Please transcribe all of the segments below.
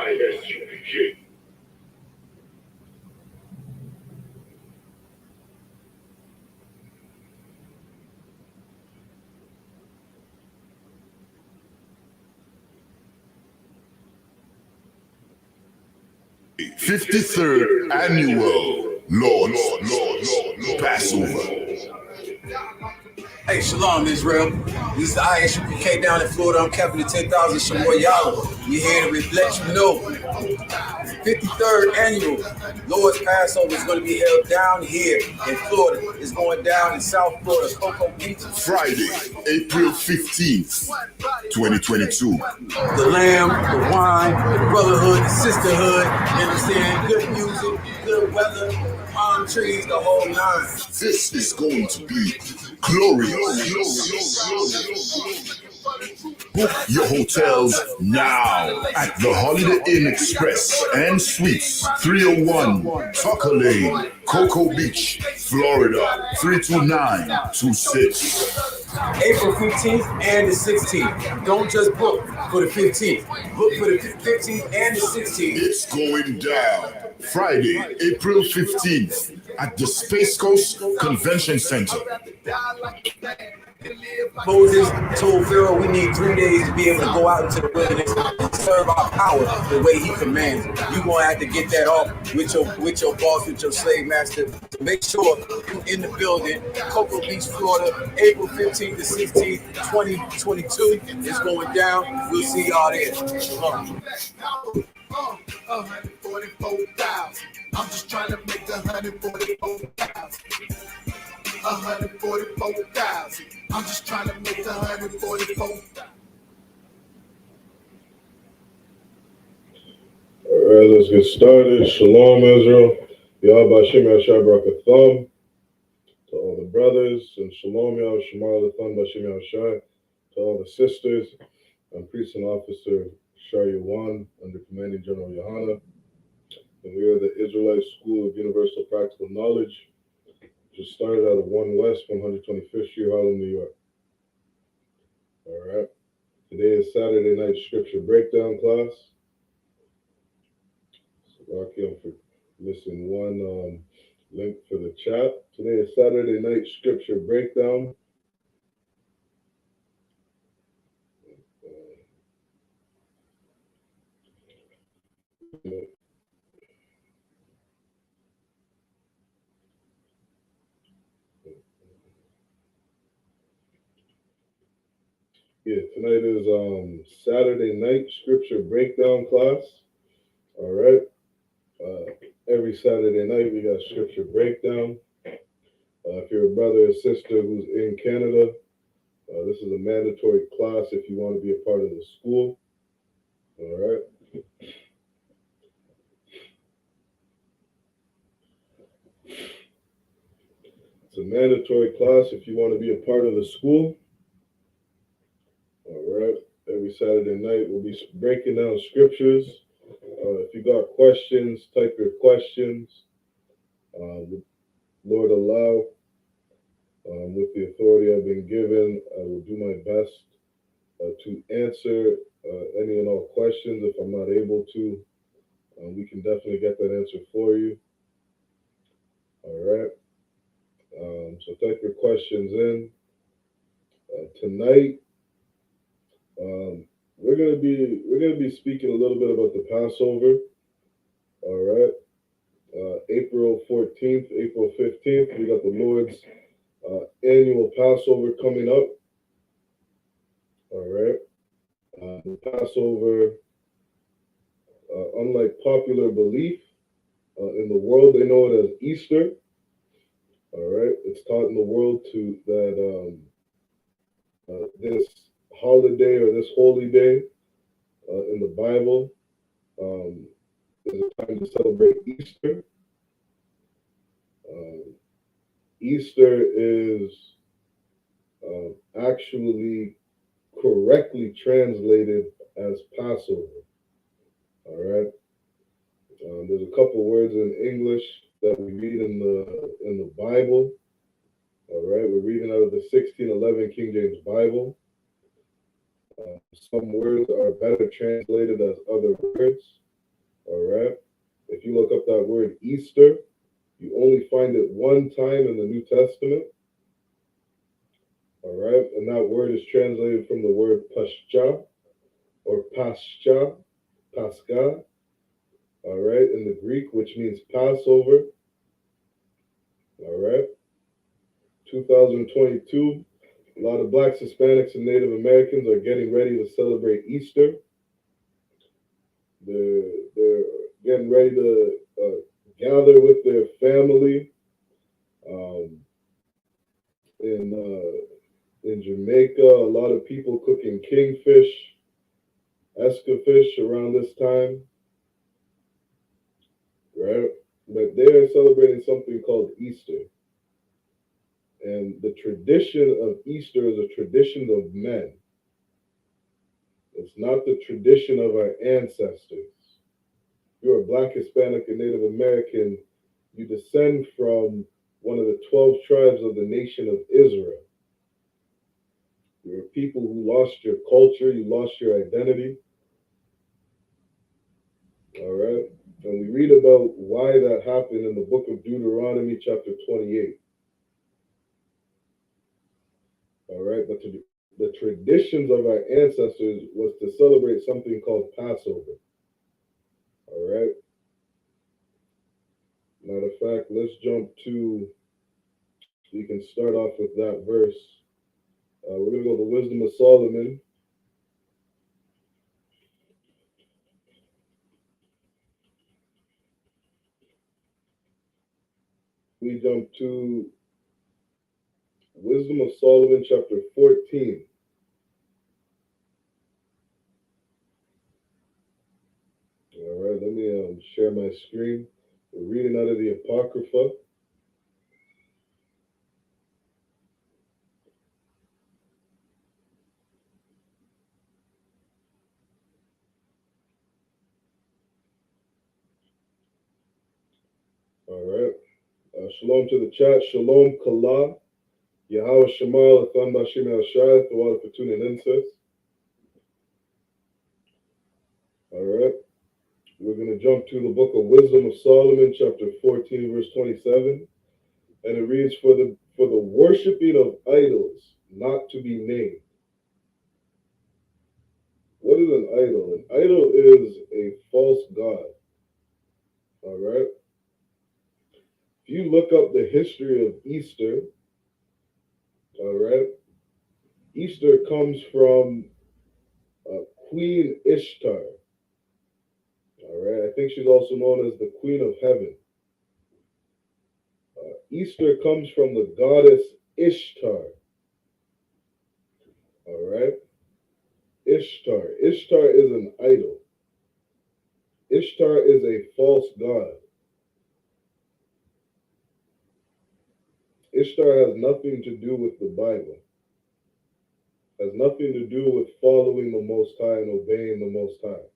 I.S.U.P.K. '53rd Annual Lord's Passover. Hey, Shalom, Israel. This is the I.S.U.P.K down in Florida. I'm Captain of 10,000 YAHANNA. We're here to let you know 53rd Annual Lord's Passover is going to be held down here in Florida. It's going down in South Florida, Cocoa Beach. Friday, April 15th, 2022. The lamb, the wine, the brotherhood, the sisterhood, you understand? Good music, good weather, palm trees, the whole nine. This is going to be glorious. Book your hotels now at the Holiday Inn Express and Suites, 301 Tucker Lane, Cocoa Beach, Florida, 32926. April 15th and the 16th. Don't just book for the 15th. Book for the 15th and the 16th. It's going down Friday, April 15th at the Space Coast Convention Center. Moses told Pharaoh we need 3 days to be able to go out into the wilderness and serve our power the way he commands. You're going to have to get that off with your boss, with your slave master. Make sure you're in the building. Cocoa Beach, Florida, April 15th to 16th, 2022. It's going down. We'll see y'all there. 144,000. I'm just trying to make 144,000. 144,000. I'm just trying to make 144,000. All right, let's get started. Shalom, Israel. Yahbashim Yashai Brakatham. To all the brothers, and Shalom Yah Shemar Latham Bashim Yashai. To all the sisters, I'm Priest and Officer Shari Wan, under Commanding General YAHANNA. And we are the Israelite School of Universal Practical Knowledge. Just started out of 1 West, 125th Street, Harlem, New York. All right. Today is Saturday night scripture breakdown class. So lucky I'm for missing one link for the chat. Today is Saturday night scripture breakdown. Yeah, tonight is Saturday night scripture breakdown class. All right. Every Saturday night we got scripture breakdown. If you're a brother or sister who's in Canada, this is a mandatory class if you want to be a part of the school. All right. It's a mandatory class if you want to be a part of the school. All right. Every Saturday night we'll be breaking down scriptures. If you got questions, type your questions. Lord allow, with the authority I've been given, I will do my best to answer any and all questions. If I'm not able to, we can definitely get that answer for you. All right. So type your questions in. Tonight, we're gonna be speaking a little bit about the Passover. All right. April 14th, April 15th, we got the Lord's annual Passover coming up. All right. The Passover, unlike popular belief in the world, they know it as Easter. All right. It's taught in the world that this holiday or this holy day in the Bible is a time to celebrate Easter. Easter is actually correctly translated as Passover. All right. There's a couple words in English that we read in the Bible. All right. We're reading out of the 1611 King James Bible. Some words are better translated as other words. All right. If you look up that word Easter, you only find it one time in the New Testament. All right. And that word is translated from the word Pascha or Pascha, Pascha. All right. In the Greek, which means Passover. All right. 2022, a lot of Blacks, Hispanics, and Native Americans are getting ready to celebrate Easter. They're getting ready to gather with their family. In Jamaica, a lot of people cooking kingfish, escafish around this time, right? But they're celebrating something called Easter. And the tradition of Easter is a tradition of men. It's not the tradition of our ancestors. If you're a Black, Hispanic, and Native American, you descend from one of the 12 tribes of the nation of Israel. You're people who lost your culture, you lost your identity. All right. And we read about why that happened in the book of Deuteronomy, chapter 28. All right. But the traditions of our ancestors was to celebrate something called Passover. All right. Matter of fact, let's jump to, so you can start off with that verse. We're going to go to the Wisdom of Solomon. We jump to Wisdom of Solomon, chapter 14. All right, let me share my screen. We're reading out of the Apocrypha. All right. Shalom to the chat. Shalom Kala. Yahweh Shemal Athan Bashim El Shai. Thawad for tuning in, sis. All right. We're going to jump to the book of Wisdom of Solomon, chapter 14, verse 27. And it reads, for the worshiping of idols not to be named. What is an idol? An idol is a false god. All right. If you look up the history of Easter, all right, Easter comes from Queen Ishtar. All right. I think she's also known as the Queen of Heaven. Easter comes from the goddess Ishtar. All right. Ishtar. Ishtar is an idol. Ishtar is a false god. Ishtar has nothing to do with the Bible. Has nothing to do with following the Most High and obeying the Most High.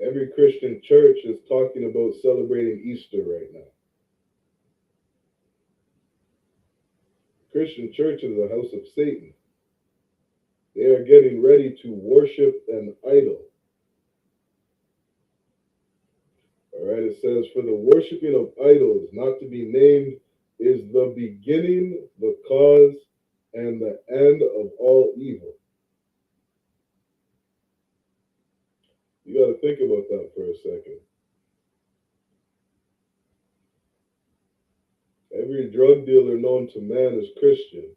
Every Christian church is talking about celebrating Easter right now. Christian church is a house of Satan. They are getting ready to worship an idol. All right, it says, for the worshiping of idols not to be named is the beginning, the cause, and the end of all evil. You got to think about that for a second. Every drug dealer known to man is Christian.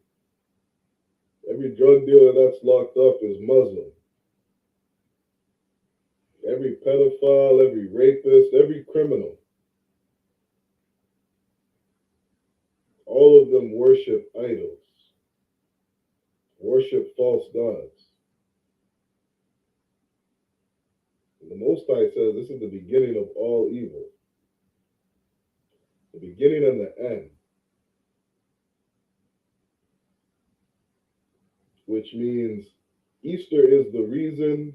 Every drug dealer that's locked up is Muslim. Every pedophile, every rapist, every criminal, all of them worship idols, worship false gods. And the Most High says this is the beginning of all evil, the beginning and the end, which means Easter is the reason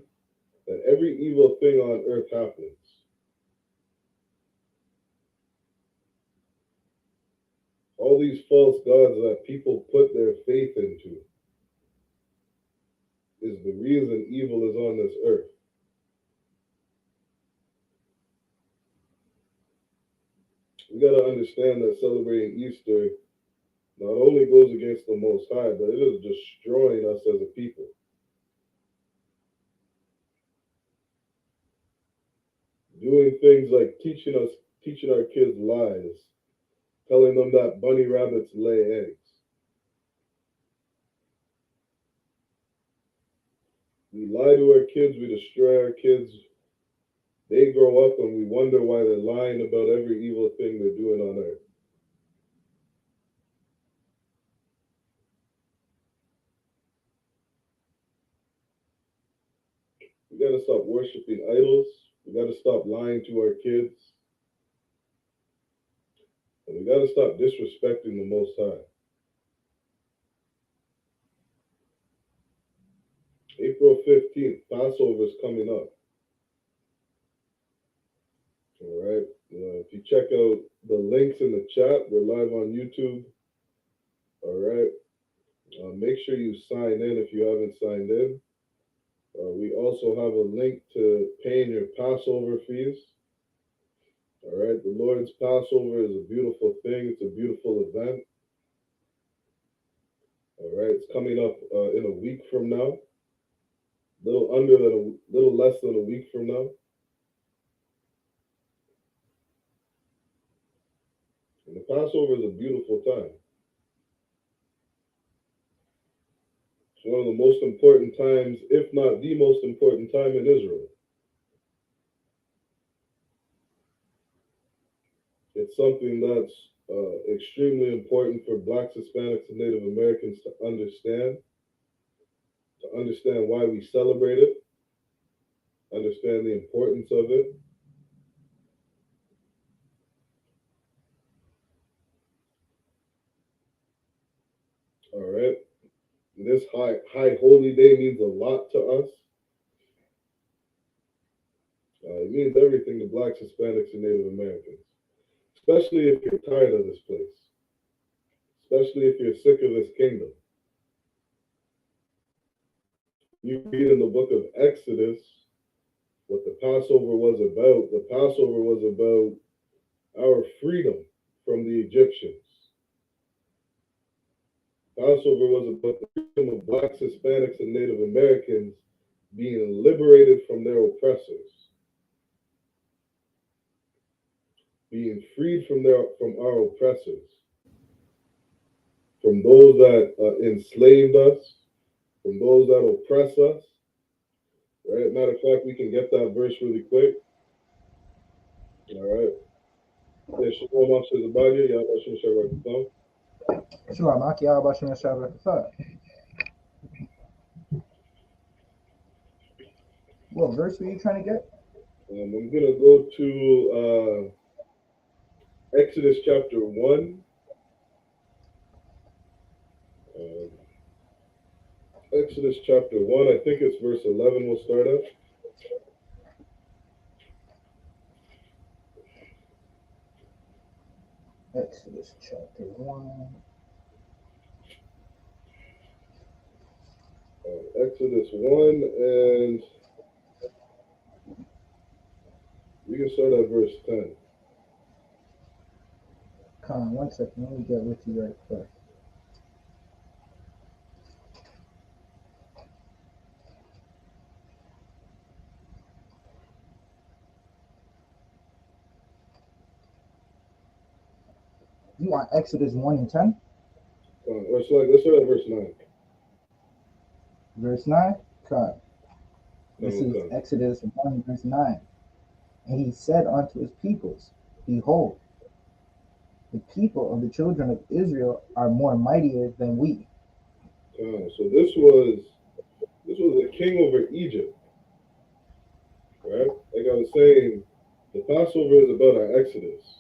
that every evil thing on earth happens. All these false gods that people put their faith into is the reason evil is on this earth. We got to understand that celebrating Easter not only goes against the Most High, but it is destroying us as a people. Doing things like teaching our kids lies, telling them that bunny rabbits lay eggs. We lie to our kids, we destroy our kids. They grow up and we wonder why they're lying about every evil thing they're doing on earth. We got to stop worshiping idols. We got to stop lying to our kids. And we got to stop disrespecting the Most High. April 15th, Passover is coming up. All right. If you check out the links in the chat, we're live on YouTube. All right. Make sure you sign in if you haven't signed in. We also have a link to paying your Passover fees. All right. The Lord's Passover is a beautiful thing. It's a beautiful event. All right. It's coming up in a week from now. Little less than a week from now. And the Passover is a beautiful time. It's one of the most important times, if not the most important time in Israel. It's something that's extremely important for Blacks, Hispanics, and Native Americans to understand why we celebrate it, understand the importance of it. All right. This high holy day means a lot to us. It means everything to blacks, Hispanics, and Native Americans. Especially if you're tired of this place. Especially if you're sick of this kingdom. You read in the book of Exodus what the Passover was about. The Passover was about our freedom from the Egyptians. Passover was about the freedom of blacks, Hispanics, and Native Americans being liberated from their oppressors. Being freed from our oppressors. From those that enslaved us, from those that oppress us. Right? Matter of fact, we can get that verse really quick. All right. Shalom, Zabadi, Yahweh Shem Shalom, Aki, Yahweh Shem Shabbat. What verse were you trying to get? I'm going to go to Exodus chapter 1. Exodus chapter 1, I think it's verse 11 we'll start at. Exodus chapter 1. Exodus 1, and we can start at verse 10. Come on, 1 second. Let me get with you right quick. You want Exodus 1 and 10? Let's start at verse 9. Verse 9? Come. This is Exodus 1, verse 9. And he said unto his peoples, Behold, the people of the children of Israel are more mightier than we. So this was a king over Egypt, right? Like I was saying, the Passover is about our Exodus.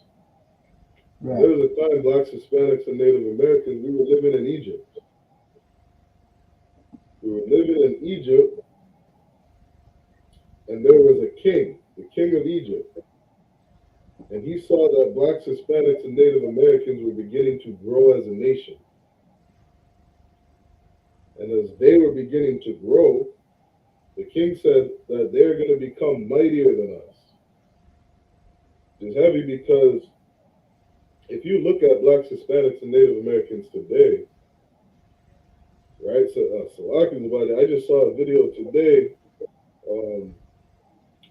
Right. There was a time blacks, Hispanics, and Native Americans, we were living in Egypt. We were living in Egypt, and there was a king, the king of Egypt. And he saw that blacks, Hispanics, and Native Americans were beginning to grow as a nation. And as they were beginning to grow, the king said that they're going to become mightier than us. It's heavy because if you look at blacks, Hispanics, and Native Americans today, right? I just saw a video today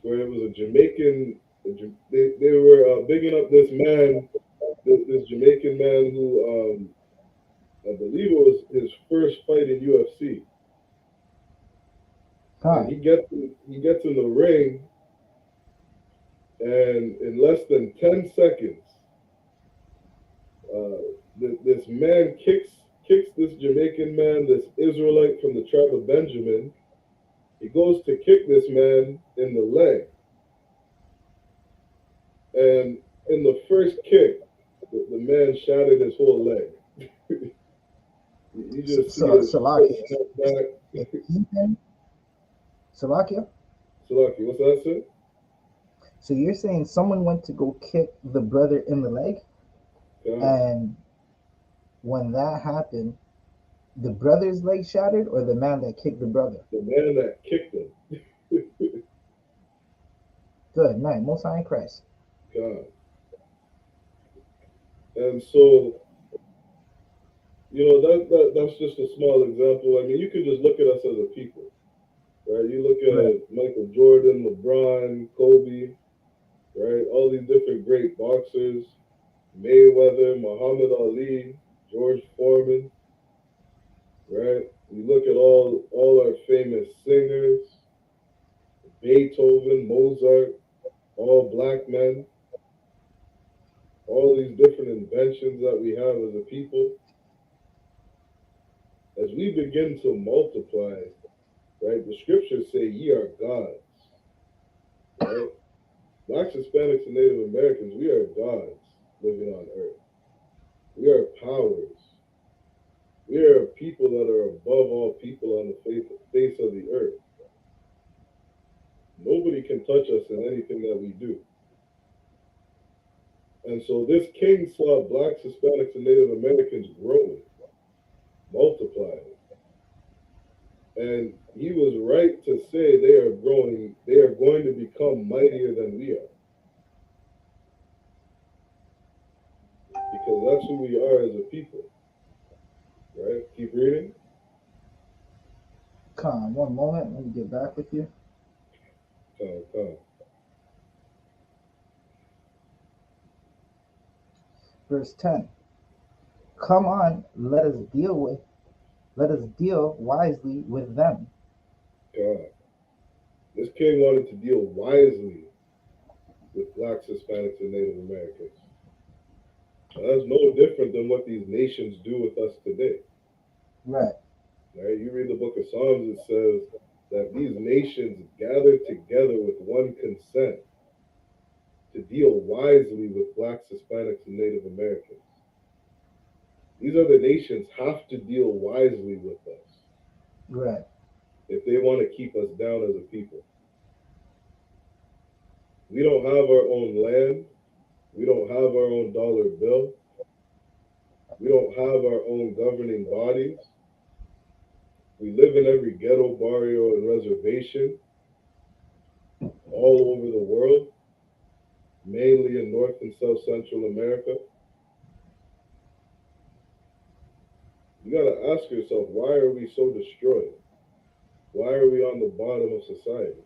where it was a Jamaican. They were bigging up this man, this Jamaican man who I believe it was his first fight in UFC. Huh. And he gets in the ring, and in less than 10 seconds, this man kicks this Jamaican man, this Israelite from the tribe of Benjamin. He goes to kick this man in the leg. And in the first kick, the man shattered his whole leg. You just see his back. Salakia? Salakia, what's that, sir? So you're saying someone went to go kick the brother in the leg? And when that happened, the brother's leg shattered, or the man that kicked the brother? The man that kicked him. Good night. Most High in Christ. God. And so, that's just a small example. I mean, you can just look at us as a people, right? You look at Michael Jordan, LeBron, Kobe, right? All these different great boxers, Mayweather, Muhammad Ali, George Foreman, right? You look at all our famous singers, Beethoven, Mozart, all black men, all these different inventions that we have as a people. As we begin to multiply, right, the scriptures say ye are gods, right? Blacks, Hispanics, and Native Americans, we are gods living on earth. We are powers. We are people that are above all people on the face of the earth. Nobody can touch us in anything that we do. And so this king saw blacks, Hispanics, and Native Americans growing, multiplying. And he was right to say they are growing, they are going to become mightier than we are. Because that's who we are as a people. Right? Keep reading. Come, one moment, let me get back with you. Come. Verse 10. Come on, let us deal wisely with them. God. This king wanted to deal wisely with blacks, Hispanics, and Native Americans. Now, that's no different than what these nations do with us today. Right. Right? You read the book of Psalms, it says that these nations gather together with one consent to deal wisely with blacks, Hispanics, and Native Americans. These other nations have to deal wisely with us. Right. If they want to keep us down as a people. We don't have our own land. We don't have our own dollar bill. We don't have our own governing bodies. We live in every ghetto, barrio, and reservation all over the world, mainly in North and South Central America. You got to ask yourself, why are we so destroyed? Why are we on the bottom of society?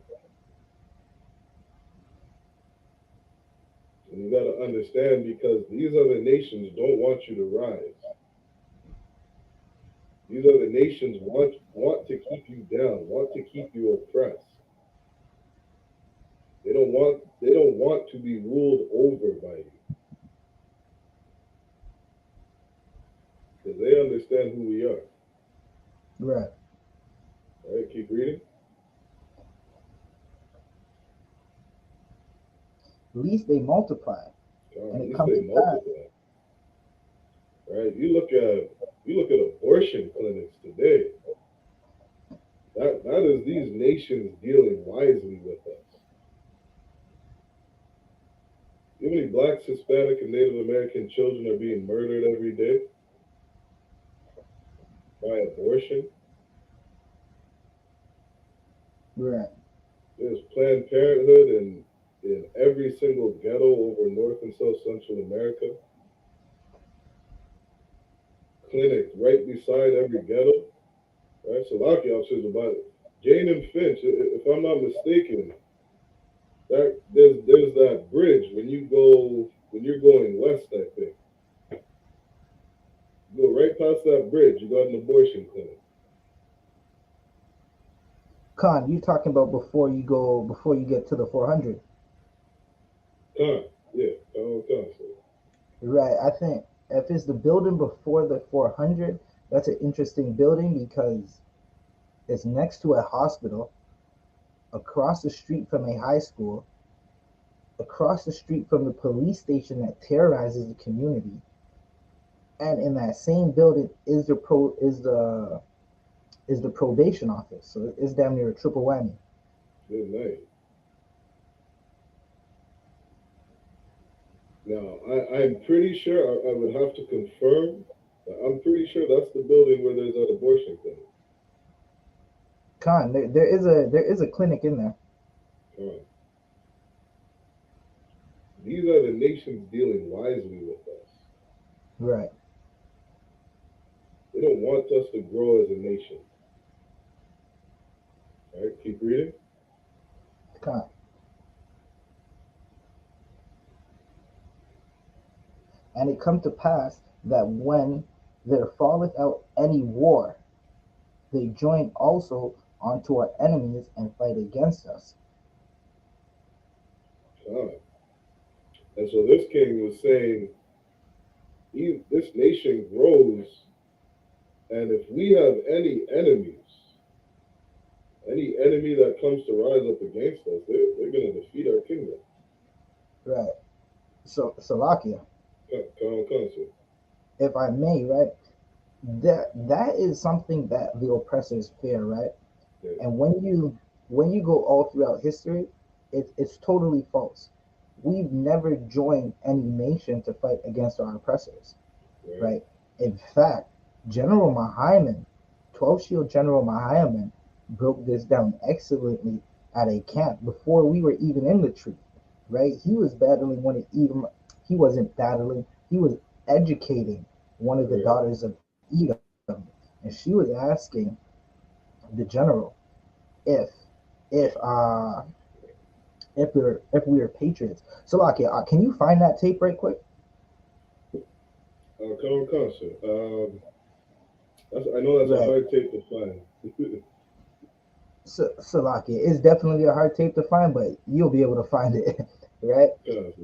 And you got to understand, because these other nations don't want you to rise. These other nations want to keep you down, want to keep you oppressed. They don't want to be ruled over by you. Because they understand who we are. Right. All right, keep reading. Least they multiply. At least they multiply. Right? You look at abortion clinics today. That is these nations dealing wisely with us. You know how many blacks, Hispanic, and Native American children are being murdered every day by abortion? Right. There's Planned Parenthood in every single ghetto over North and South Central America. Clinic right beside every ghetto. Right? So Locky officers about it. Jane and Finch, if I'm not mistaken, that there's that bridge when you're going west, I think. You go right past that bridge, you got an abortion clinic. Khan, you talking about before you get to the 400? Con, yeah, Con. Right. I think if it's the building before the 400, that's an interesting building because it's next to a hospital, across the street from a high school, across the street from the police station that terrorizes the community, and in that same building is the probation office. So it's damn near a triple whammy. Good night. Now, I'm pretty sure, I would have to confirm, but I'm pretty sure that's the building where there's an abortion clinic. Khan, there is a clinic in there. These are the nations dealing wisely with us. Right. They don't want us to grow as a nation. All right, keep reading. Khan. And it come to pass that when there falleth out any war, they join also unto our enemies and fight against us. And so this king was saying, this nation grows, and if we have any enemy that comes to rise up against us, they're going to defeat our kingdom. Right. So, Salakia, if I may, right, that is something that the oppressors fear, right? Yeah. And when when you go all throughout history, it's totally false. We've never joined any nation to fight against our oppressors, right? In fact, General Mahaman, 12 Shield General Mahaman, broke this down excellently at a camp before we were even in the truth, right? He was battling one of Edom. He wasn't battling. He was educating one of the daughters of Edom, and she was asking the general if if uh if we were patriots. So, like, can you find that tape right quick? Come concert. I know that's a hard tape to find. So like, it's definitely a hard tape to find, but you'll be able to find it, right?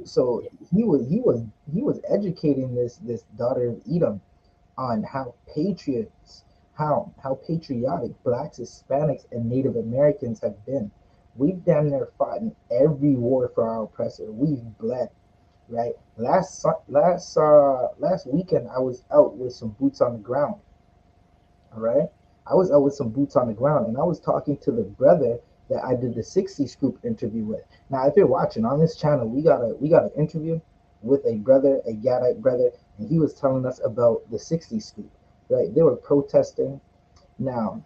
So he was educating this daughter of Edom on how patriots, how patriotic blacks, Hispanics, and Native Americans have been. We've damn near fought in every war for our oppressor. We've bled, right? Last weekend I was out with some boots on the ground. All right, I was out with some boots on the ground, and I was talking to the brother that I did the 60 scoop interview with. Now, if you're watching on this channel, we got an interview with a brother, a Gadite brother, and he was telling us about the 60 scoop. Right, they were protesting. Now,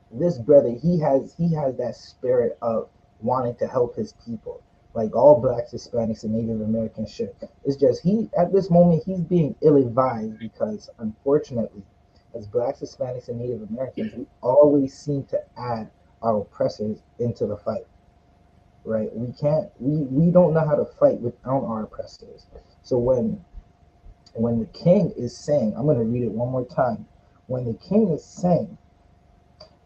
this brother, he has that spirit of wanting to help his people, like all blacks, Hispanics, and Native Americans should. It's just he at this moment he's being ill-advised because unfortunately, as blacks, Hispanics, and Native Americans, we always seem to add our oppressors into the fight. Right? We don't know how to fight without our oppressors. So when the king is saying, I'm gonna read it one more time. When the king is saying,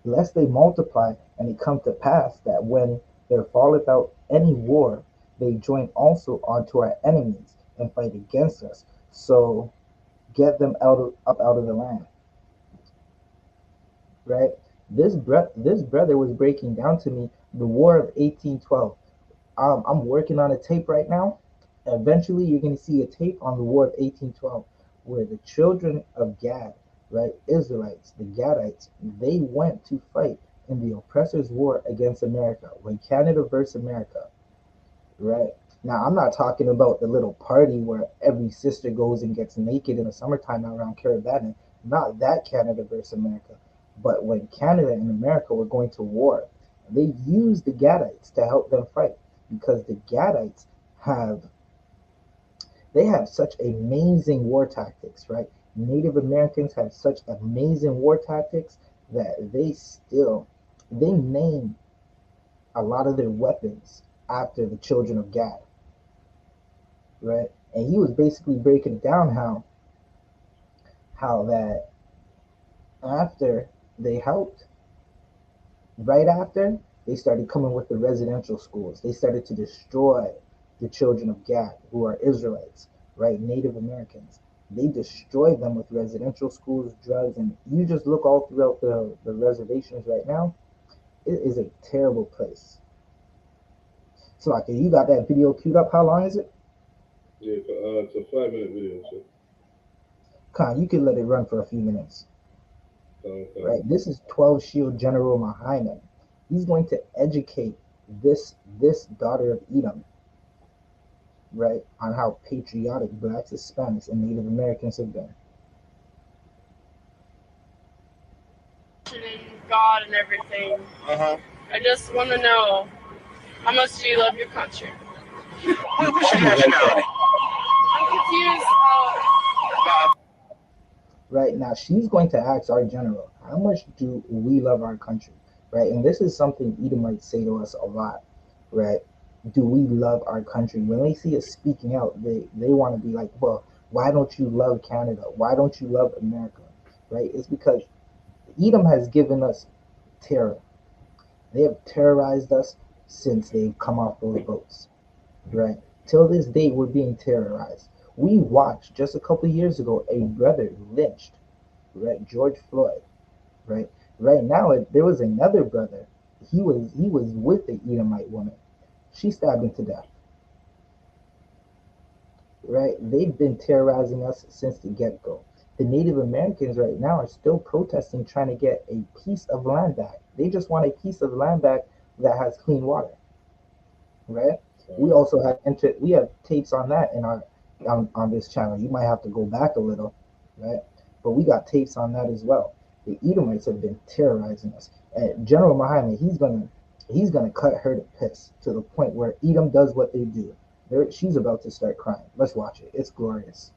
lest they multiply, and it come to pass that when there falleth out any war, they join also unto our enemies and fight against us. So get them up out of the land. Right? This brother was breaking down to me the War of 1812. I'm working on a tape right now. Eventually, you're going to see a tape on the War of 1812, where the children of Gad, right, Israelites, the Gadites, they went to fight in the oppressor's war against America, when Canada versus America, right? Now, I'm not talking about the little party where every sister goes and gets naked in the summertime around Caribbean. Not that Canada versus America. But when Canada and America were going to war, they used the Gadites to help them fight, because the Gadites have such amazing war tactics, right? Native Americans have such amazing war tactics that they name a lot of their weapons after the children of Gad, right? And he was basically breaking down how that after they helped, right after, they started coming with the residential schools. They started to destroy the children of Gad, who are Israelites, right? Native Americans. They destroyed them with residential schools, drugs, and you just look all throughout the reservations right now. It is a terrible place. So, like, you got that video queued up. How long is it? Yeah, it's a 5-minute video, so. Con, you can let it run for a few minutes. Okay. Right? This is 12 Shield General Mahaman. He's going to educate this daughter of Edom, right, on how patriotic blacks, Hispanics, and Native Americans have been. God and everything. I just want to know, how much do you love your country? I'm confused. Right, now she's going to ask our general, how much do we love our country? Right, and this is something Edomites say to us a lot. Right, do we love our country? When they see us speaking out, they want to be like, well, why don't you love Canada? Why don't you love America? Right, it's because Edom has given us terror. They have terrorized us since they've come off those boats, right? Till this day, we're being terrorized. We watched just a couple of years ago a brother lynched, right? George Floyd, right? Right now, there was another brother. He was with the Edomite woman. She stabbed him to death, right? They've been terrorizing us since the get-go. The Native Americans right now are still protesting, trying to get a piece of land back. They just want a piece of land back that has clean water, right? We also have we have tapes on that in our on this channel. You might have to go back a little, right? But we got tapes on that as well. The Edomites have been terrorizing us. And General Muhammad, he's gonna cut her to piss to the point where Edom does what they do. She's about to start crying. Let's watch it. It's glorious.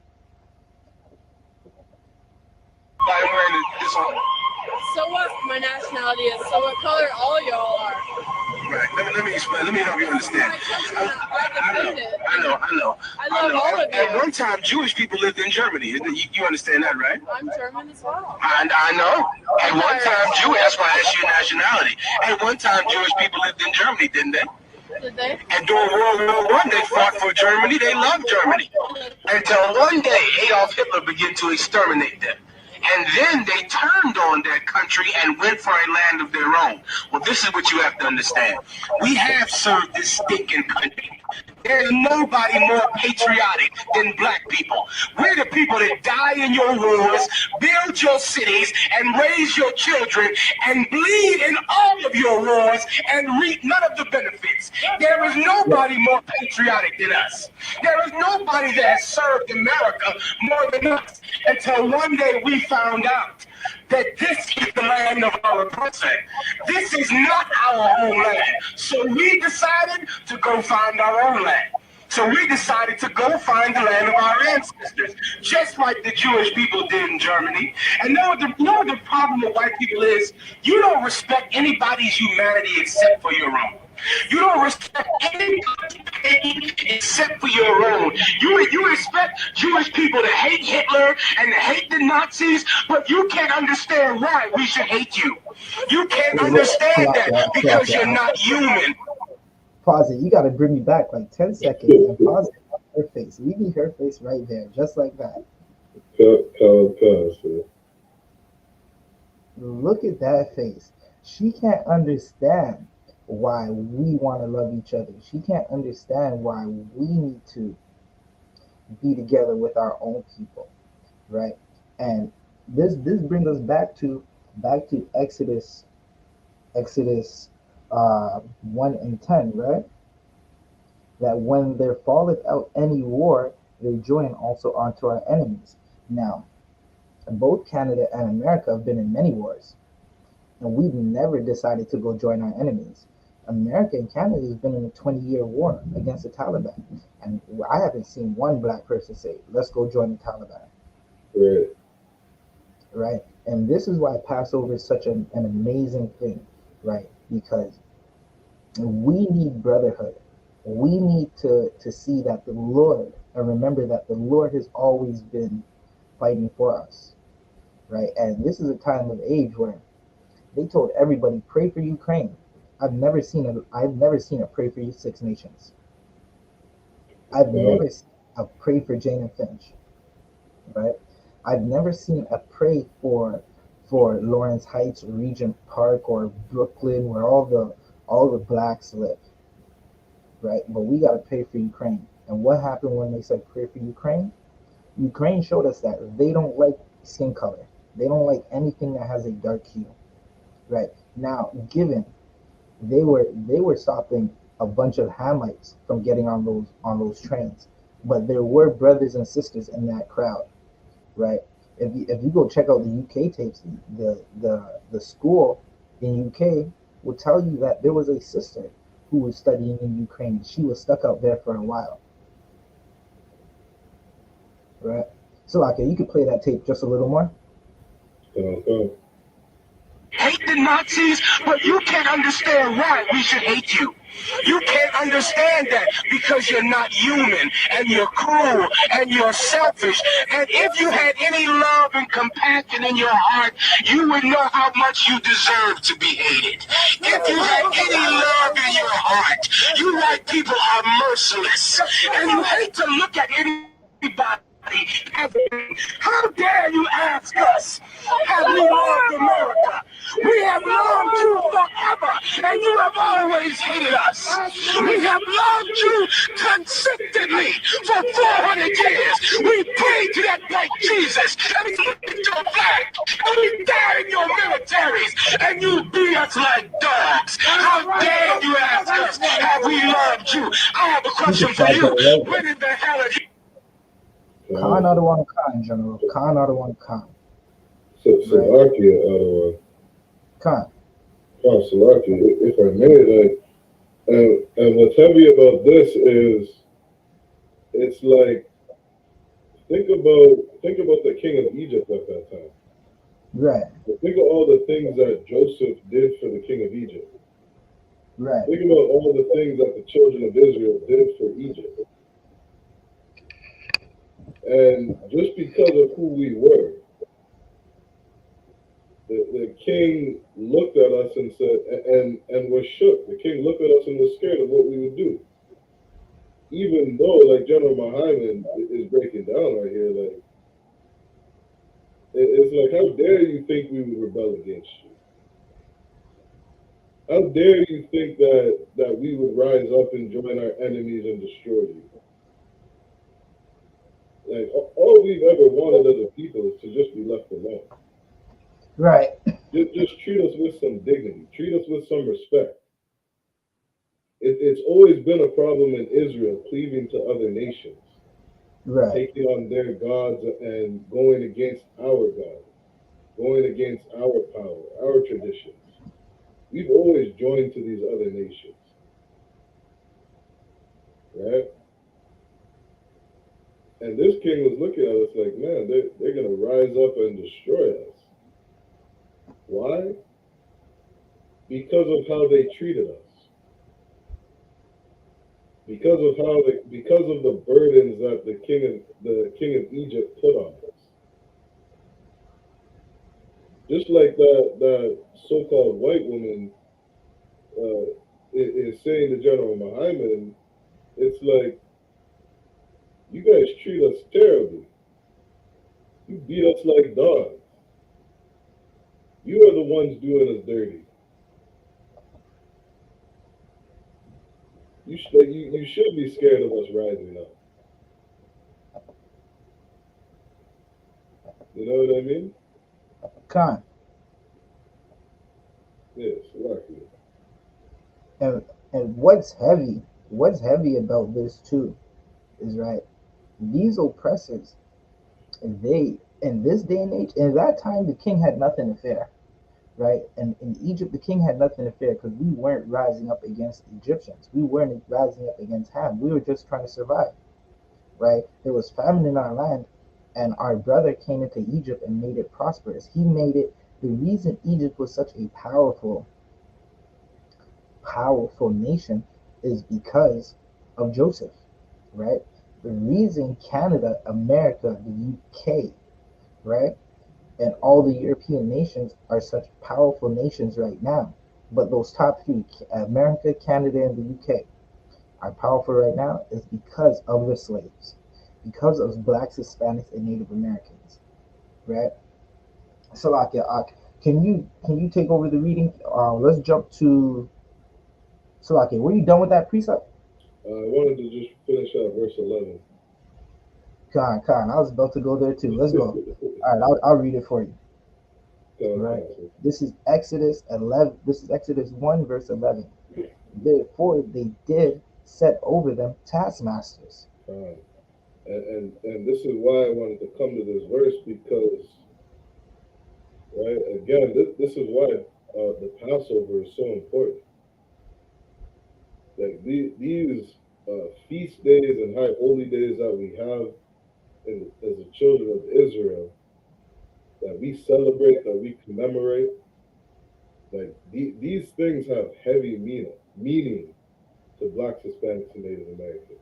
So what my nationality is, so what color all y'all are. Right. Let me explain. Let me help you understand. I know. I love all of you. At one time, Jewish people lived in Germany. You understand that, right? I'm German as well. I know. At one time, that's why I asked you nationality. At one time, Jewish people lived in Germany, didn't they? Did they? And during World War I, they fought for Germany. They loved Germany. Until one day, Adolf Hitler began to exterminate them. And then they turned on their country and went for a land of their own. Well, this is what you have to understand. We have served this stinking country. There's nobody more patriotic than black people. We're the people that die in your wars, build your cities, and raise your children, and bleed in all of your wars and reap none of the benefits. There is nobody more patriotic than us. There is nobody that has served America more than us, until one day we found out that this is the land of our oppressor. This is not our own land. So we decided to go find our own land. So we decided to go find the land of our ancestors, just like the Jewish people did in Germany. And know what the problem with white people is? You don't respect anybody's humanity except for your own. You don't respect anybody's pain except for your own. You expect Jewish people to hate Hitler and to hate the Nazis, but you can't understand why we should hate you. You can't understand that because you're not human. Pause it. You got to bring me back like 10 seconds and pause it on her face. Leave me her face right there, just like that. Look at that face. She can't understand why we want to love each other. She can't understand why we need to be together with our own people, right? And this brings us back to Exodus 1 and 10, right? That when there falleth out any war, they join also unto our enemies. Now, both Canada and America have been in many wars, and we've never decided to go join our enemies. America and Canada has been in a 20-year war against the Taliban, and I haven't seen one black person say, let's go join the Taliban. Right? And this is why Passover is such an amazing thing, right? Because we need brotherhood. We need to see that the Lord, and remember that the Lord has always been fighting for us, right? And this is a time of age where they told everybody, pray for Ukraine. I've never seen a pray for you 6 nations. I've never seen a pray for Jane and Finch, right? I've never seen a pray for Lawrence Heights, Regent Park, or Brooklyn, where all the blacks live, right? But we got to pray for Ukraine. And what happened when they said pray for Ukraine? Ukraine showed us that they don't like skin color. They don't like anything that has a dark hue, right? Now, given they were stopping a bunch of Hamites from getting on those trains, but there were brothers and sisters in that crowd, right? If you go check out the UK tapes, the school in UK will tell you that there was a sister who was studying in Ukraine. She was stuck out there for a while, right? So, okay, you could play that tape just a little more. Hate the Nazis, but you can't understand why we should hate you. You can't understand that because you're not human, and you're cruel, and you're selfish. And if you had any love and compassion in your heart, you would know how much you deserve to be hated. If you had any love in your heart, you white people are merciless, and you hate to look at anybody. How dare you ask us, have we loved America? We have loved you forever, and you have always hated us. We have loved you consistently for 400 years. We prayed to that white Jesus, and we look at your flag, and we die in your militaries, and you beat us like dogs. How dare you ask us, have we loved you? I have a question for you. When in the hell are you? Khan out of one Khan, General. Khan out of one Khan. Salakia out of one. Khan. Salakia, if I may, like, and what's heavy about this is, it's like, think about the king of Egypt at that time. Right. Think of all the things that Joseph did for the king of Egypt. Right. Think about all the things that the children of Israel did for Egypt. And just because of who we were, the king looked at us and said, and was shook. The king looked at us and was scared of what we would do. Even though, like General Muhammad is breaking down right here, like, it's like, how dare you think we would rebel against you? How dare you think that we would rise up and join our enemies and destroy you? Like, all we've ever wanted as a people is to just be left alone. Right. Just treat us with some dignity. Treat us with some respect. It's always been a problem in Israel cleaving to other nations. Right. Taking on their gods and going against our God. Going against our power, our traditions. We've always joined to these other nations. Right? And this king was looking at us like, man, they're going to rise up and destroy us. Why? Because of how they treated us. Because of the burdens that the king of Egypt put on us. Just like that so-called white woman is saying to General Muhammad, it's like, you guys treat us terribly. You beat us like dogs. You are the ones doing us dirty. You should be scared of us rising up. You know what I mean? Khan. Yes, lucky. And what's heavy about this too is, right, these oppressors, they, in this day and age, in that time, the king had nothing to fear, right? And in Egypt, the king had nothing to fear because we weren't rising up against Egyptians. We weren't rising up against Ham. We were just trying to survive, right? There was famine in our land, and our brother came into Egypt and made it prosperous. He made it, the reason Egypt was such a powerful nation is because of Joseph, right? The reason Canada, America, the UK, right, and all the European nations are such powerful nations right now, but those top three, America, Canada, and the UK, are powerful right now is because of the slaves, because of blacks, Hispanics, and Native Americans, right? Salakia, can you take over the reading? Let's jump to Salakia. Were you done with that precept? I wanted to just finish out verse 11. Khan, I was about to go there too. Let's go. All right, I'll read it for you. All right. This is Exodus 11. This is Exodus 1, verse 11. Therefore, they did set over them taskmasters. And this is why I wanted to come to this verse, because, right, again, this is why the Passover is so important. Like these feast days and high holy days that we have as the children of Israel, that we celebrate, that we commemorate, like these things have heavy meaning to blacks, Hispanics, and Native Americans.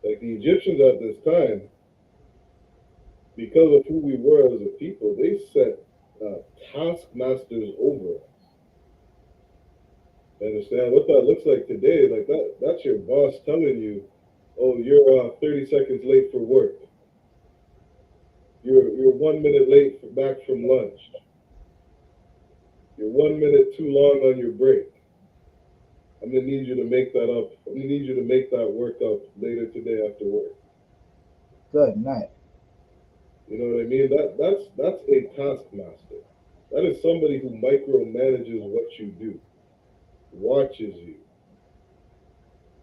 Like the Egyptians at this time, because of who we were as a people, they set taskmasters over us. Understand what that looks like today? Like that's your boss telling you, oh, you're 30 seconds late for work. You're 1 minute late back from lunch. You're 1 minute too long on your break. I'm gonna need you to make that up. I'm gonna need you to make that work up later today after work. Good night. You know what I mean? That's a taskmaster. That is somebody who micromanages what you do, watches you,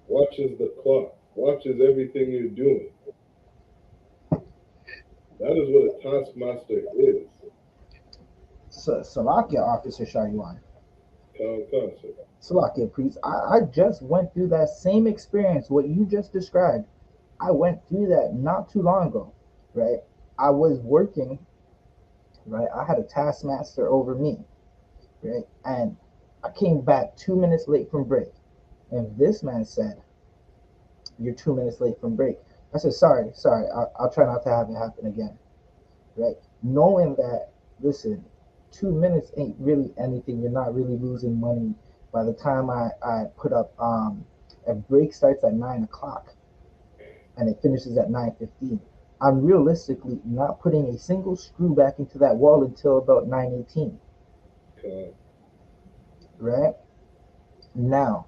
watches the clock, watches everything you're doing. That is what a taskmaster is. Salakia, Officer Shaywan. Concept. Salakia, priest. I just went through that same experience, what you just described. I went through that not too long ago, right? I was working, right? I had a taskmaster over me, right? And I came back 2 minutes late from break. And this man said, "You're 2 minutes late from break." I said, sorry, I'll try not to have it happen again, right? Knowing that, listen, 2 minutes ain't really anything. You're not really losing money. By the time I put up, a break starts at 9 o'clock and it finishes at 9:15. I'm realistically not putting a single screw back into that wall until about 9:18, right? Now,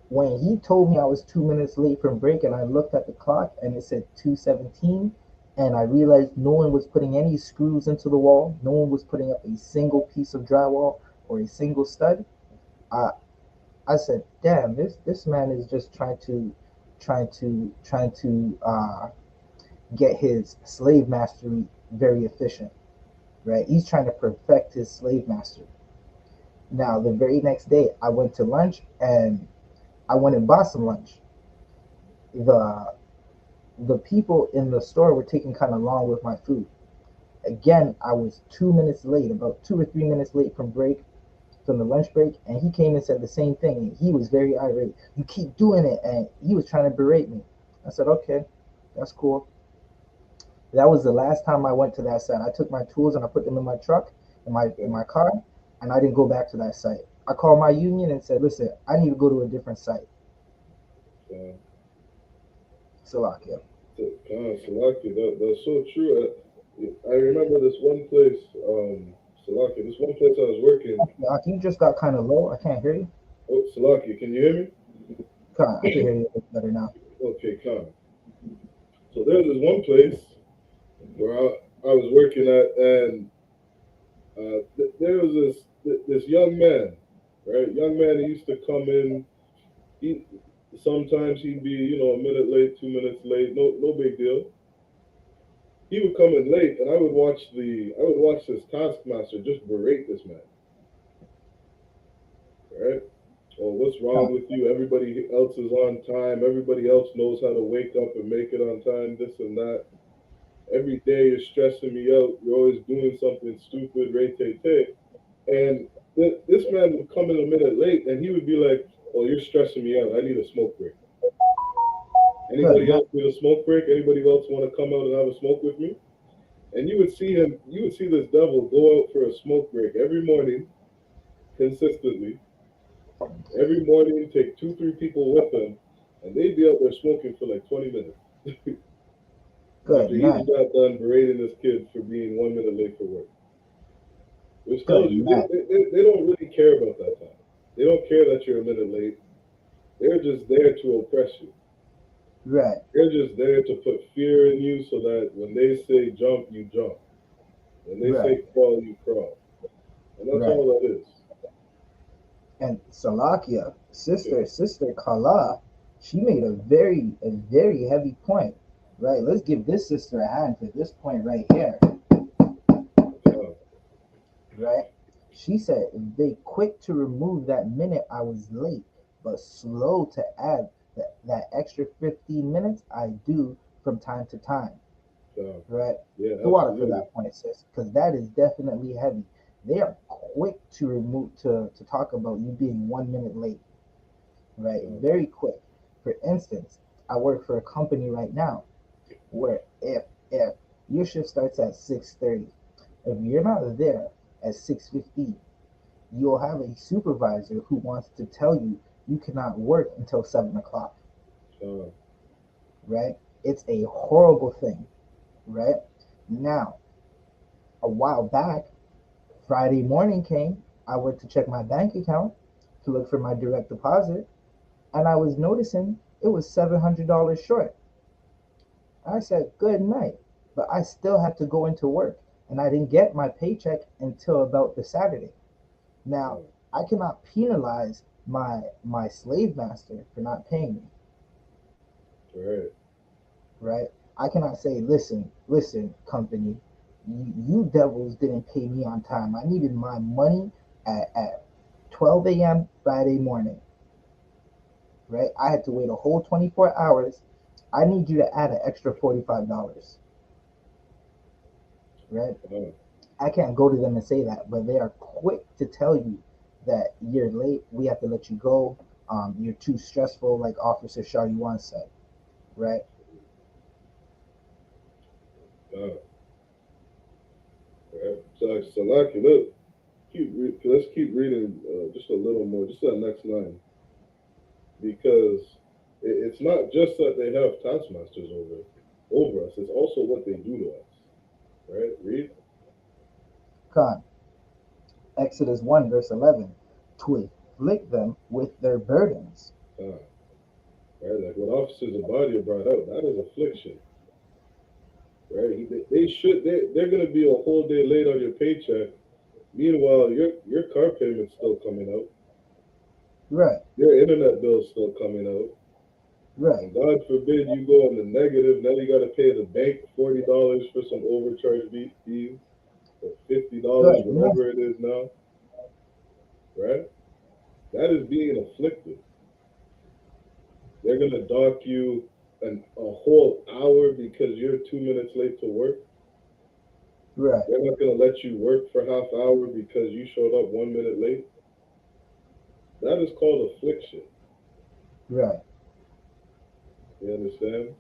when he told me I was 2 minutes late from break and I looked at the clock and it said 2:17, and I realized no one was putting any screws into the wall, no one was putting up a single piece of drywall or a single stud, I I said, damn, this man is just trying to get his slave mastery very efficient, right? He's trying to perfect his slave mastery. Now, the very next day, I went to lunch and I went and bought some lunch. The the people in the store were taking kind of long with my food. Again, I was 2 minutes late, about 2 or 3 minutes late from break, from the lunch break, and he came and said the same thing. And he was very irate. You keep doing it, and he was trying to berate me. I said, okay, that's cool. That was the last time I went to that site. I took my tools and I put them in my truck, in my car, and I didn't go back to that site. I called my union and said, listen, I need to go to a different site. Salakia. Salaki, that's so true. I remember this one place, Salaki, this one place I was working. You just got kind of low. I can't hear you. Oh, Salaki, can you hear me? I can hear you a bit better now. Okay, calm. So there's this one place where I was working at, and there was this young man, right? Young man, he used to come in. Sometimes he'd be, a minute late, 2 minutes late, no big deal. He would come in late, and I would watch this taskmaster just berate this man, right? Oh, what's wrong with you? Everybody else is on time. Everybody else knows how to wake up and make it on time. This and that. Every day you're stressing me out. You're always doing something stupid, ray-tay-tay. And this man would come in a minute late, and he would be like, "Oh, you're stressing me out. I need a smoke break." Anybody else need a smoke break? Anybody else want to come out and have a smoke with me? And you would see this devil go out for a smoke break every morning, consistently. Every morning, take 2-3 people with him, and they'd be out there smoking for like 20 minutes. After he just got done berating this kid for being 1 minute late for work. Which tells you they don't really care about that time. They don't care that you're a minute late. They're just there to oppress you. Right. They're just there to put fear in you so that when they say jump, you jump. When they say crawl, you crawl. And that's all that is. And Salakia, sister Kala, she made a very heavy point. Right? Let's give this sister a hand for this point right here. Right? She said they quick to remove that minute I was late, but slow to add that extra 15 minutes I do from time to time. Right? Yeah, the water for that point, sis, because that is definitely heavy. They are quick to remove to talk about you being 1 minute late. Right? Very quick. For instance, I work for a company right now where if your shift starts at 6:30, if you're not there at 6:15, you'll have a supervisor who wants to tell you you cannot work until 7 o'clock. Right? It's a horrible thing. Right? Now, a while back, Friday morning came, I went to check my bank account to look for my direct deposit, and I was noticing it was $700 short. I said, good night. But I still had to go into work, and I didn't get my paycheck until about the Saturday. Now, I cannot penalize my slave master for not paying me, Right. right? I cannot say, listen, company, you devils didn't pay me on time. I needed my money at 12 a.m. Friday morning, right? I had to wait a whole 24 hours. I need you to add an extra $45, right? I can't go to them and say that, but they are quick to tell you that you're late. We have to let you go. You're too stressful, like Officer Shariwan said, right? Right. So Lucky, let's keep reading just a little more, just that next line, because it's not just that they have taskmasters over us; it's also what they do to us. Right? Read. Khan, Exodus 1, verse 11, to afflict them with their burdens. Right? Like what Officers of Body brought out, that is affliction. Right? They're going to be a whole day late on your paycheck. Meanwhile, your car payment's still coming out. Right, Your internet bill's still coming out. right, And God forbid you go on the negative. Now you got to pay the bank $40 for some overcharge fees, or $50, right. whatever it is now. Right? That is being afflicted. They're going to dock you a whole hour because you're 2 minutes late to work. Right, They're not going to let you work for half hour because you showed up 1 minute late. That is called affliction. right, You understand?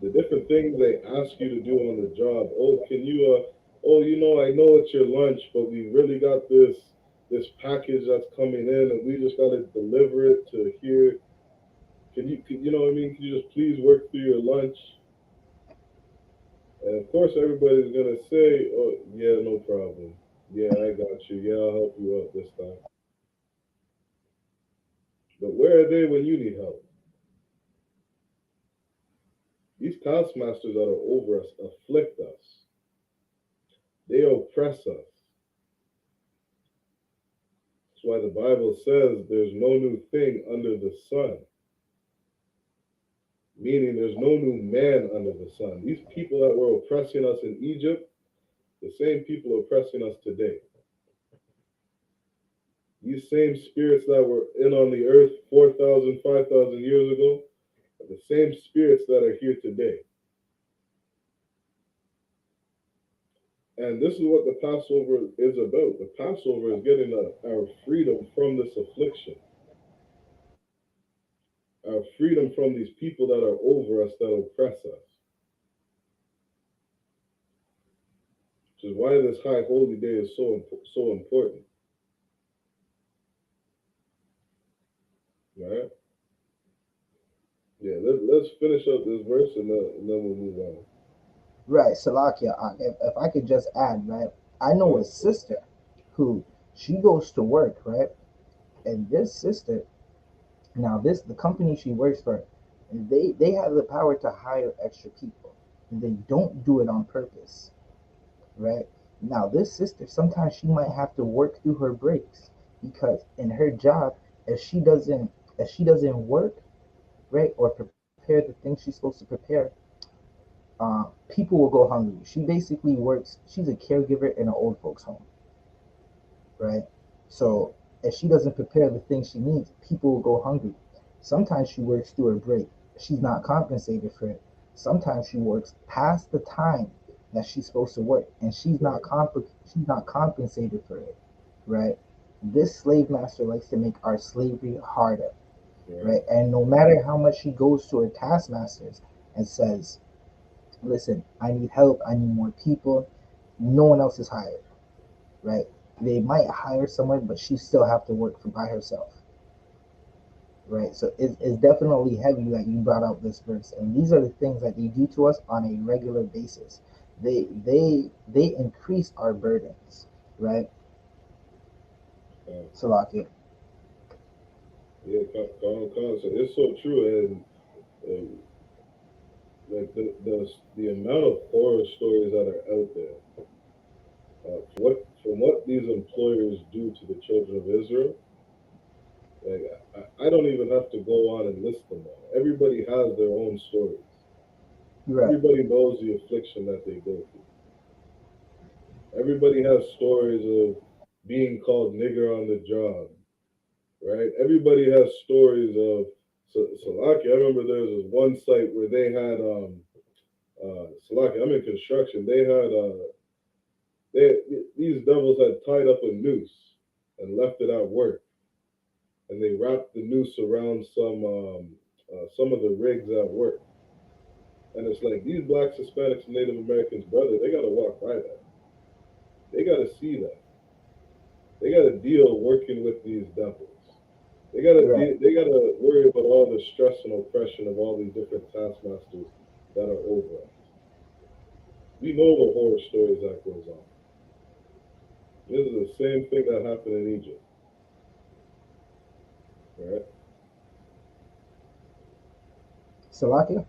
The different things they ask you to do on the job. Oh, can you? I know it's your lunch, but we really got this package that's coming in, and we just got to deliver it to here. You know what I mean? Can you just please work through your lunch? And of course, everybody's gonna say, "Oh, yeah, no problem. Yeah, I got you. Yeah, I'll help you out this time." But where are they when you need help? These taskmasters that are over us afflict us. They oppress us. That's why the Bible says there's no new thing under the sun. Meaning there's no new man under the sun. These people that were oppressing us in Egypt, the same people oppressing us today. These same spirits that were in on the earth 4,000, 5,000 years ago are the same spirits that are here today. And this is what the Passover is about. The Passover is getting our freedom from this affliction, our freedom from these people that are over us, that oppress us. Which is why this high holy day is so important. Right? Yeah, let's finish up this verse and then we'll move on. right. Salakia, if I could just add, right? I know a sister who she goes to work, right? And this sister, now the company she works for, they have the power to hire extra people. And they don't do it on purpose, right? Now this sister, sometimes she might have to work through her breaks because in her job, if she doesn't work, right, or prepare the things she's supposed to prepare, people will go hungry. She basically works. She's a caregiver in an old folks home, right? So if she doesn't prepare the things she needs, people will go hungry. Sometimes she works through her break. She's not compensated for it. Sometimes she works past the time that she's supposed to work, and she's not compensated for it, right? This slave master likes to make our slavery harder, right? And no matter how much she goes to her taskmasters and says, listen, I need help, I need more people, no one else is hired, right? They might hire someone, but she still have to work for by herself, right? So it's definitely heavy that you brought out this verse, and these are the things that they do to us on a regular basis. They increase our burdens, right? Salaki. Yeah, so it's so true, and like the amount of horror stories that are out there, from what these employers do to the children of Israel, like I don't even have to go on and list them all. Everybody has their own stories. Right. Everybody knows the affliction that they go through. Everybody has stories of being called nigger on the job, right? Everybody has stories of Salaki. I remember there was this one site where they had Salaki. I'm in construction. They had these devils had tied up a noose and left it at work, and they wrapped the noose around some of the rigs at work. And it's like these blacks, Hispanics, and Native Americans, brother, they gotta walk by that. They gotta see that. They gotta deal working with these devils. They gotta worry about all the stress and oppression of all these different taskmasters that are over us. We know the horror stories that goes on. This is the same thing that happened in Egypt, right? Salakia?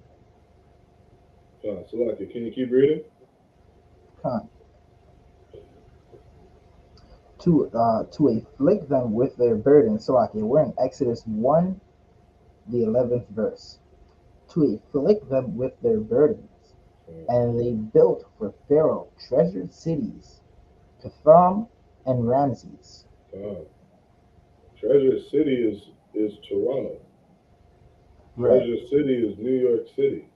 Salaki, can you keep reading? Khan. To afflict them with their burdens. Salakia, we're in Exodus 1, the 11th verse. To afflict them with their burdens. And they built for Pharaoh treasured cities, Pithom and Ramses. Treasure City is Toronto. Right. Treasure City is New York City,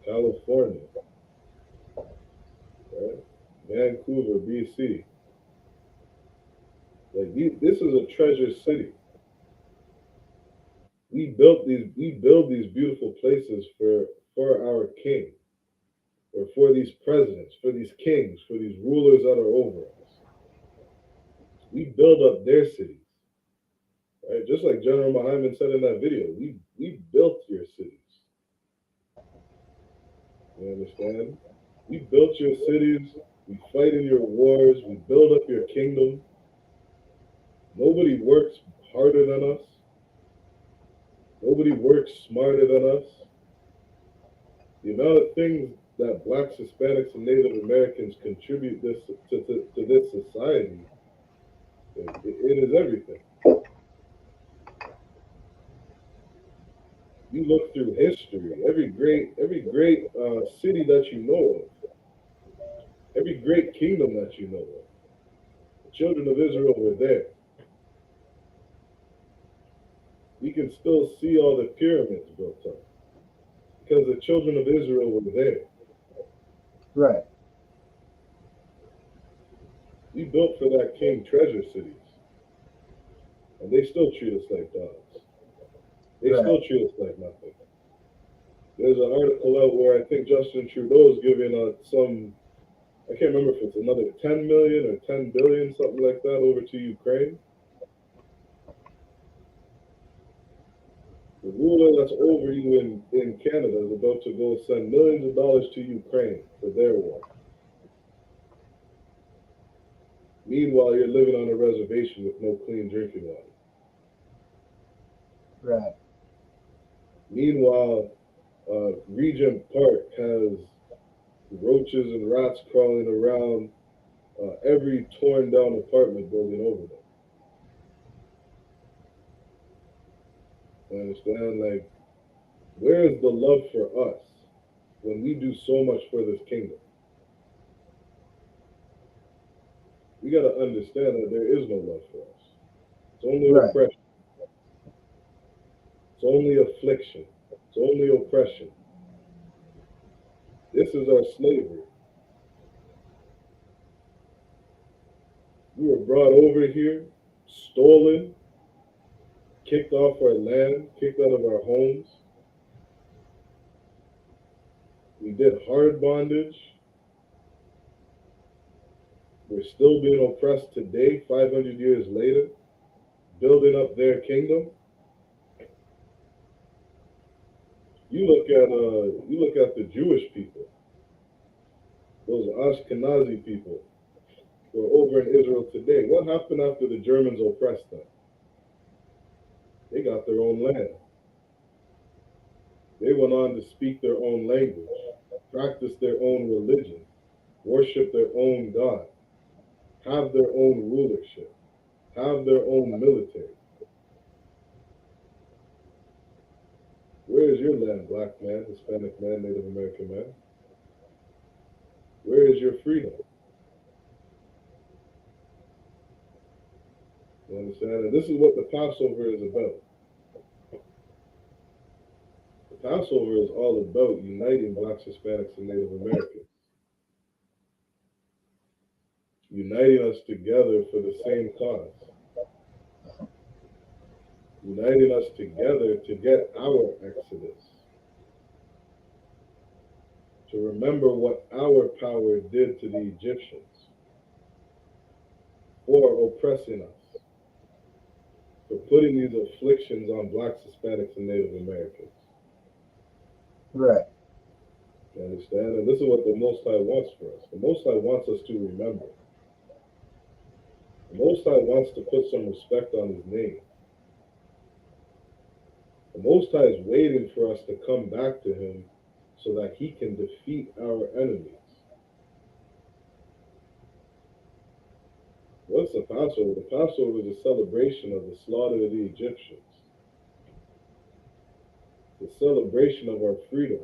California, right? Vancouver, BC. Like this is a treasure city. We build these beautiful places for our king, or for these presidents, for these kings, for these rulers that are over us. We build up their cities, right? Just like General Muhammad said in that video, we built your cities. You understand? We built your cities. We fight in your wars. We build up your kingdom. Nobody works harder than us. Nobody works smarter than us. The amount of things that blacks, Hispanics, and Native Americans contribute to this society, it is everything. You look through history, every great city that you know of, every great kingdom that you know of, the children of Israel were there. We can still see all the pyramids built up because the children of Israel were there. Right. We built for that king treasure cities, and they still treat us like dogs. They still treat us like nothing. There's an article out where I think Justin Trudeau is giving some, I can't remember if it's another 10 million or 10 billion, something like that, over to Ukraine. The ruler that's over you in Canada is about to go send millions of dollars to Ukraine for their war. Meanwhile, you're living on a reservation with no clean drinking water. Right. Meanwhile, Regent Park has roaches and rats crawling around every torn down apartment building over there. You understand? Like, where is the love for us when we do so much for this kingdom? We got to understand that there is no love for us. It's only oppression. It's only affliction. It's only oppression. This is our slavery. We were brought over here, stolen, kicked off our land, kicked out of our homes. We did hard bondage. We're still being oppressed today, 500 years later, building up their kingdom. You look at the Jewish people, those Ashkenazi people who are over in Israel today. What happened after the Germans oppressed them? They got their own land. They went on to speak their own language, practice their own religion, worship their own God, have their own rulership, have their own military. Where is your land, black man, Hispanic man, Native American man? Where is your freedom? You understand? And this is what the Passover is about. The Passover is all about uniting blacks, Hispanics, and Native Americans. Uniting us together for the same cause. Uniting us together to get our exodus. To remember what our power did to the Egyptians for oppressing us, for putting these afflictions on blacks, Hispanics, and Native Americans. Right. You understand? And this is what the Most High wants for us. The Most High wants us to remember. The Most High wants to put some respect on His name. The Most High is waiting for us to come back to Him so that He can defeat our enemies. What's the Passover? The Passover is a celebration of the slaughter of the Egyptians. The celebration of our freedom.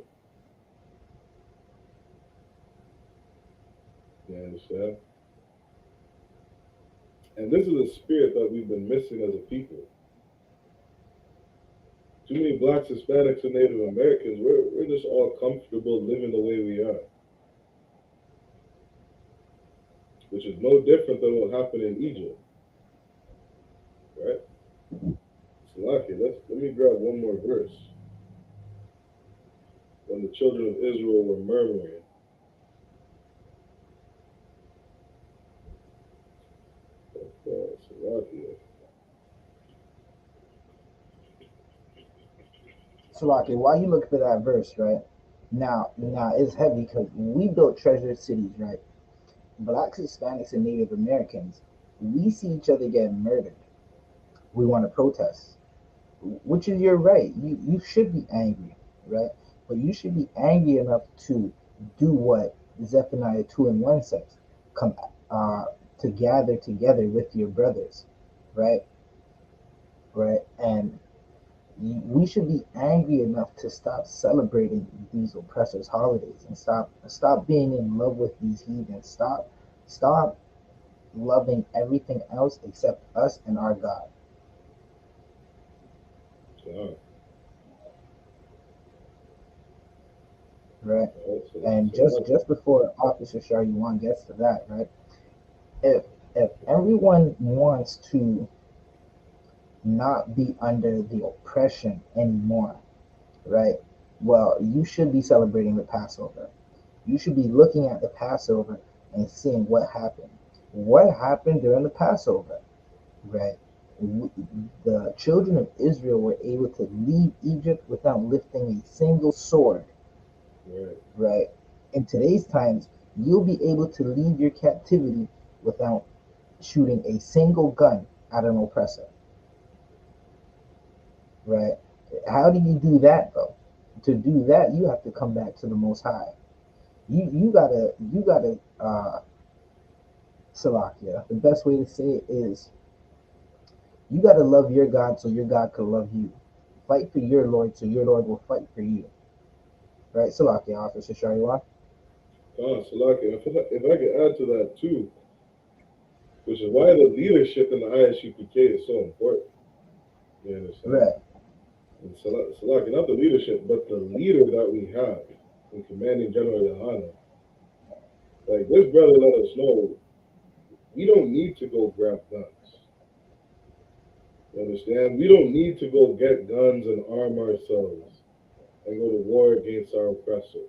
You understand? And this is a spirit that we've been missing as a people. Too many blacks, Hispanics, and Native Americans, we're just all comfortable living the way we are. Which is no different than what happened in Egypt. Right? So lucky. Let me grab one more verse. When the children of Israel were murmuring. So lucky. Salaki, while you look for that verse, right? Now it's heavy because we built treasure cities, right? Blacks, Hispanics, and Native Americans, we see each other get murdered. We want to protest, which is your right. You should be angry, right? But you should be angry enough to do what Zephaniah 2:1 says: come to gather together with your brothers, right? Right, and we should be angry enough to stop celebrating these oppressors' holidays and stop being in love with these heathens. Stop loving everything else except us and our God. Wow. Right? And just before Officer Sharyuan gets to that, right? If everyone wants to not be under the oppression anymore, right? Well, you should be celebrating the Passover. You should be looking at the Passover and seeing what happened. What happened during the Passover, right? The children of Israel were able to leave Egypt without lifting a single sword, right? In today's times, you'll be able to leave your captivity without shooting a single gun at an oppressor, right? How do you do that though? To do that, you have to come back to the Most High. You gotta Salakia. The best way to say it is you gotta love your God so your God can love you. Fight for your Lord so your Lord will fight for you. Right, Salakia, Officer Shariwa. Salakia. If I could add to that too, which is why the leadership in the I.S.U.P.K is so important. You understand? Right. And Salakia, not the leadership, but the leader that we have in Commanding General YAHANNA. Like, this brother let us know we don't need to go grab guns. You understand? We don't need to go get guns and arm ourselves and go to war against our oppressor.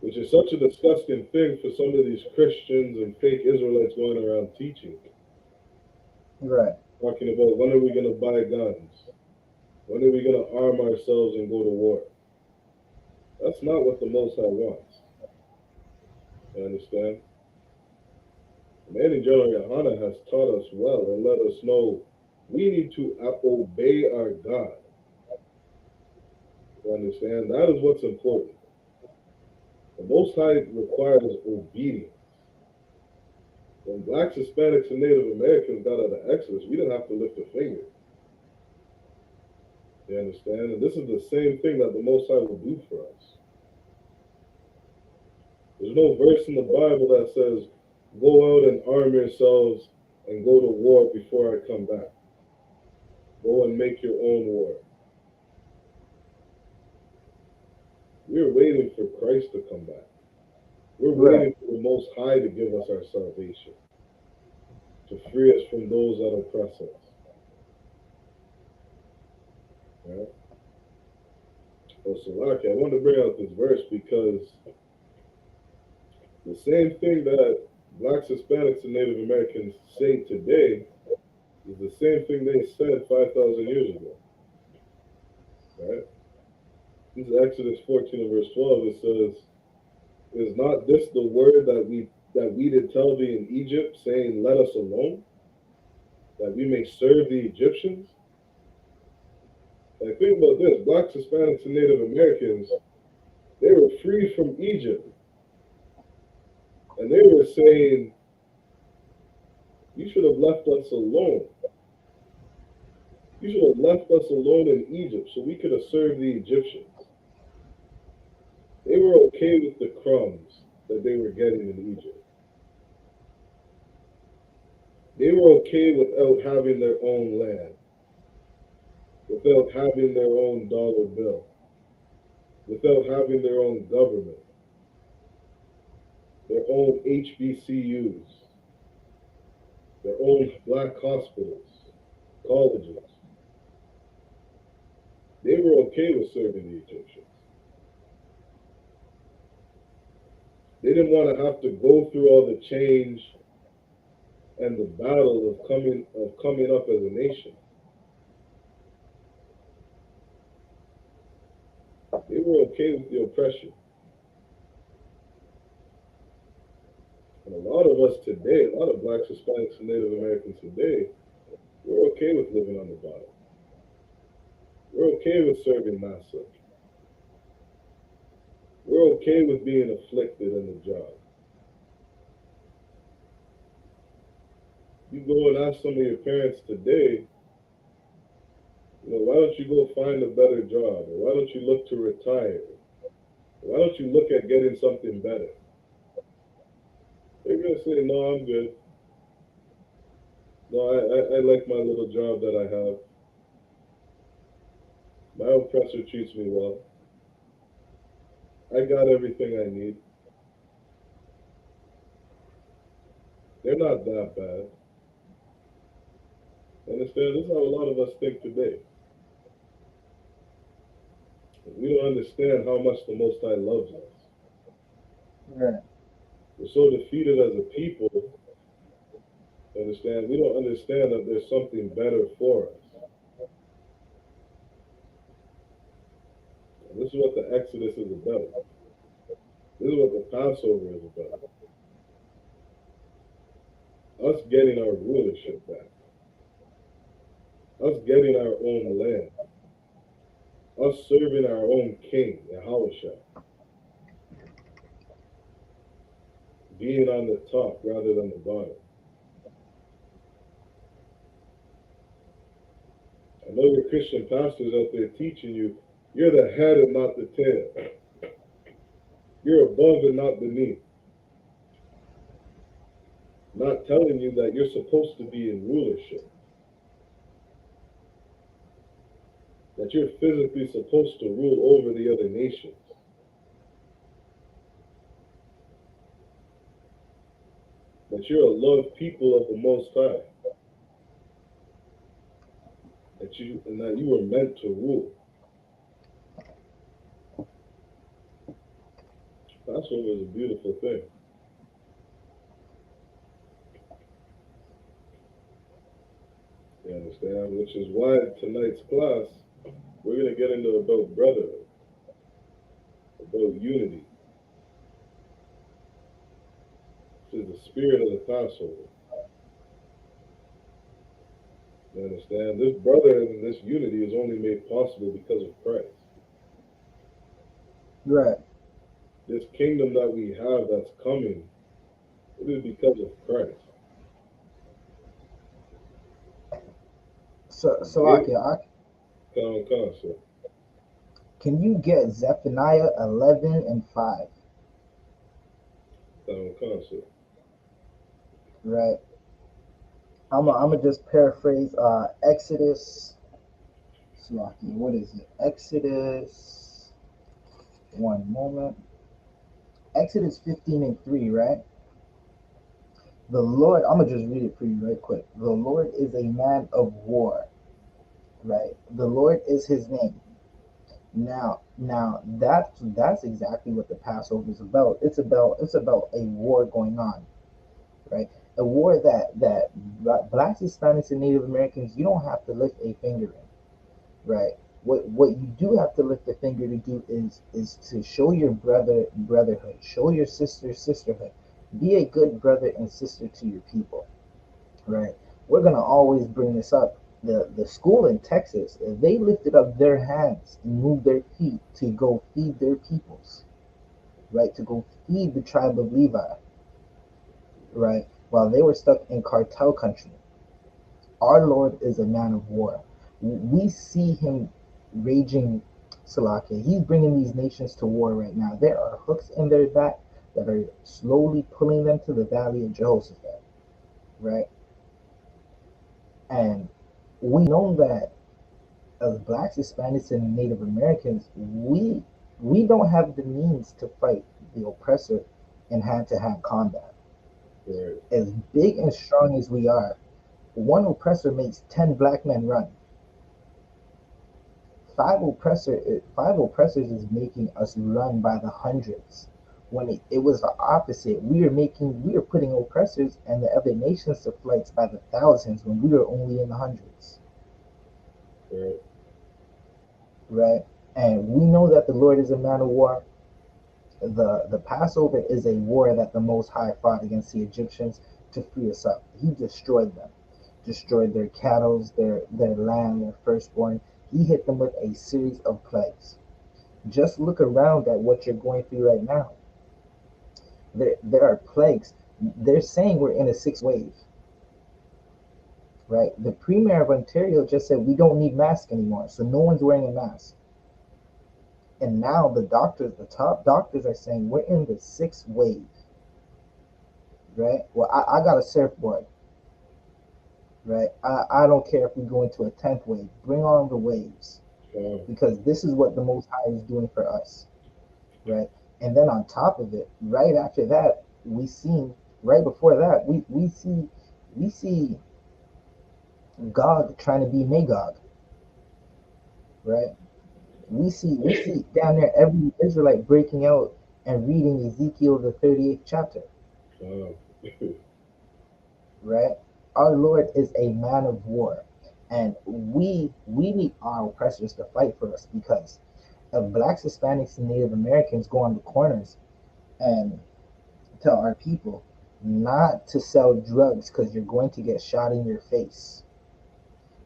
Which is such a disgusting thing for some of these Christians and fake Israelites going around teaching. Right. Talking about when are we going to buy guns? When are we going to arm ourselves and go to war? That's not what the Most High wants. You understand? Commanding General YAHANNA has taught us well and let us know we need to obey our God. You understand? That is what's important. The Most High requires obedience. When blacks, Hispanics, and Native Americans got out of Exodus, we didn't have to lift a finger. You understand? And this is the same thing that the Most High will do for us. There's no verse in the Bible that says, go out and arm yourselves and go to war before I come back. Go and make your own war. We're waiting for Christ to come back. We're waiting for the Most High to give us our salvation, to free us from those that oppress us. Right? Well, Salaki, I want to bring out this verse because the same thing that blacks, Hispanics, and Native Americans say today is the same thing they said 5,000 years ago. Right? This is Exodus 14 and verse 12. It says, is not this the word that we did tell thee in Egypt, saying, let us alone, that we may serve the Egyptians? Like, think about this. Blacks, Hispanics, and Native Americans, they were free from Egypt. And they were saying, you should have left us alone. You should have left us alone in Egypt so we could have served the Egyptians. They were okay with the crumbs that they were getting in Egypt. They were okay without having their own land, without having their own dollar bill, without having their own government, their own HBCUs, their own black hospitals, colleges. They were okay with serving the Egyptians. They didn't want to have to go through all the change and the battle of coming up as a nation. They were okay with the oppression. And a lot of us today, a lot of blacks, Hispanics, and Native Americans today, we're okay with living on the bottom. We're okay with serving massa. We're okay with being afflicted in the job. You go and ask some of your parents today, why don't you go find a better job? Or why don't you look to retire? Or why don't you look at getting something better? They're going to say, no, I'm good. No, I like my little job that I have. My oppressor treats me well. I got everything I need. They're not that bad. Understand? This is how a lot of us think today. We don't understand how much the Most High loves us. Right. We're so defeated as a people. Understand? We don't understand that there's something better for us. And this is what the Exodus is about. This is what the Passover is about. Us getting our rulership back. Us getting our own land. Us serving our own king, Yahushua. Being on the top rather than the bottom. I know your Christian pastors out there teaching you, you're the head and not the tail. You're above and not beneath. Not telling you that you're supposed to be in rulership. That you're physically supposed to rule over the other nations. That you're a loved people of the Most High. That you were meant to rule. Passover is a beautiful thing. You understand? Which is why tonight's class, we're going to get into about brotherhood, about unity. This is the spirit of the Passover. You understand? This brotherhood and this unity is only made possible because of Christ. Right. This kingdom that we have that's coming, it is because of Christ. So, Salakia, So can you get Zephaniah 11:5? Right. I'm gonna just paraphrase Exodus. Salakia, what is it? Exodus. One moment. Exodus 15:3, right? The Lord, I'm gonna just read it for you right quick. The Lord is a man of war, right? The Lord is his name. Now that's exactly what the Passover is about. It's about a war going on, right? A war that blacks, Hispanics, and Native Americans, you don't have to lift a finger in, right? What you do have to lift a finger to do is to show your brotherhood, show your sisterhood. Be a good brother and sister to your people, right? We're gonna always bring this up. The school in Texas, they lifted up their hands and moved their feet to go feed their peoples, right? To go feed the tribe of Levi, right? While they were stuck in cartel country. Our Lord is a man of war. We see him raging, Salakia. He's bringing these nations to war right now. There are hooks in their back that are slowly pulling them to the valley of Jehoshaphat, right? And we know that as blacks, Hispanics, and Native Americans, we don't have the means to fight the oppressor in hand-to-hand combat. Right. As big and strong as we are, one oppressor makes 10 black men run. Five oppressors is making us run by the hundreds. When it was the opposite, we are putting oppressors and the other nations to flights by the thousands when we were only in the hundreds. Right. Right? And we know that the Lord is a man of war. The Passover is a war that the Most High fought against the Egyptians to free us up. He destroyed them, destroyed their cattle, their land, their firstborn. He hit them with a series of plagues. Just look around at what you're going through right now. There are plagues. They're saying we're in a sixth wave, right? The Premier of Ontario just said we don't need masks anymore, so no one's wearing a mask. And now the top doctors are saying we're in the sixth wave, right? Well, I got a surfboard, right? I don't care if we go into a 10th wave. Bring on the waves, because this is what the Most High is doing for us, right? And then on top of it, right after that, right before that, we see Gog trying to be Magog, right? We see down there every Israelite breaking out and reading Ezekiel the 38th chapter. Right? Our Lord is a man of war, and we need our oppressors to fight for us, because if blacks, Hispanics, and Native Americans go on the corners and tell our people not to sell drugs because you're going to get shot in your face,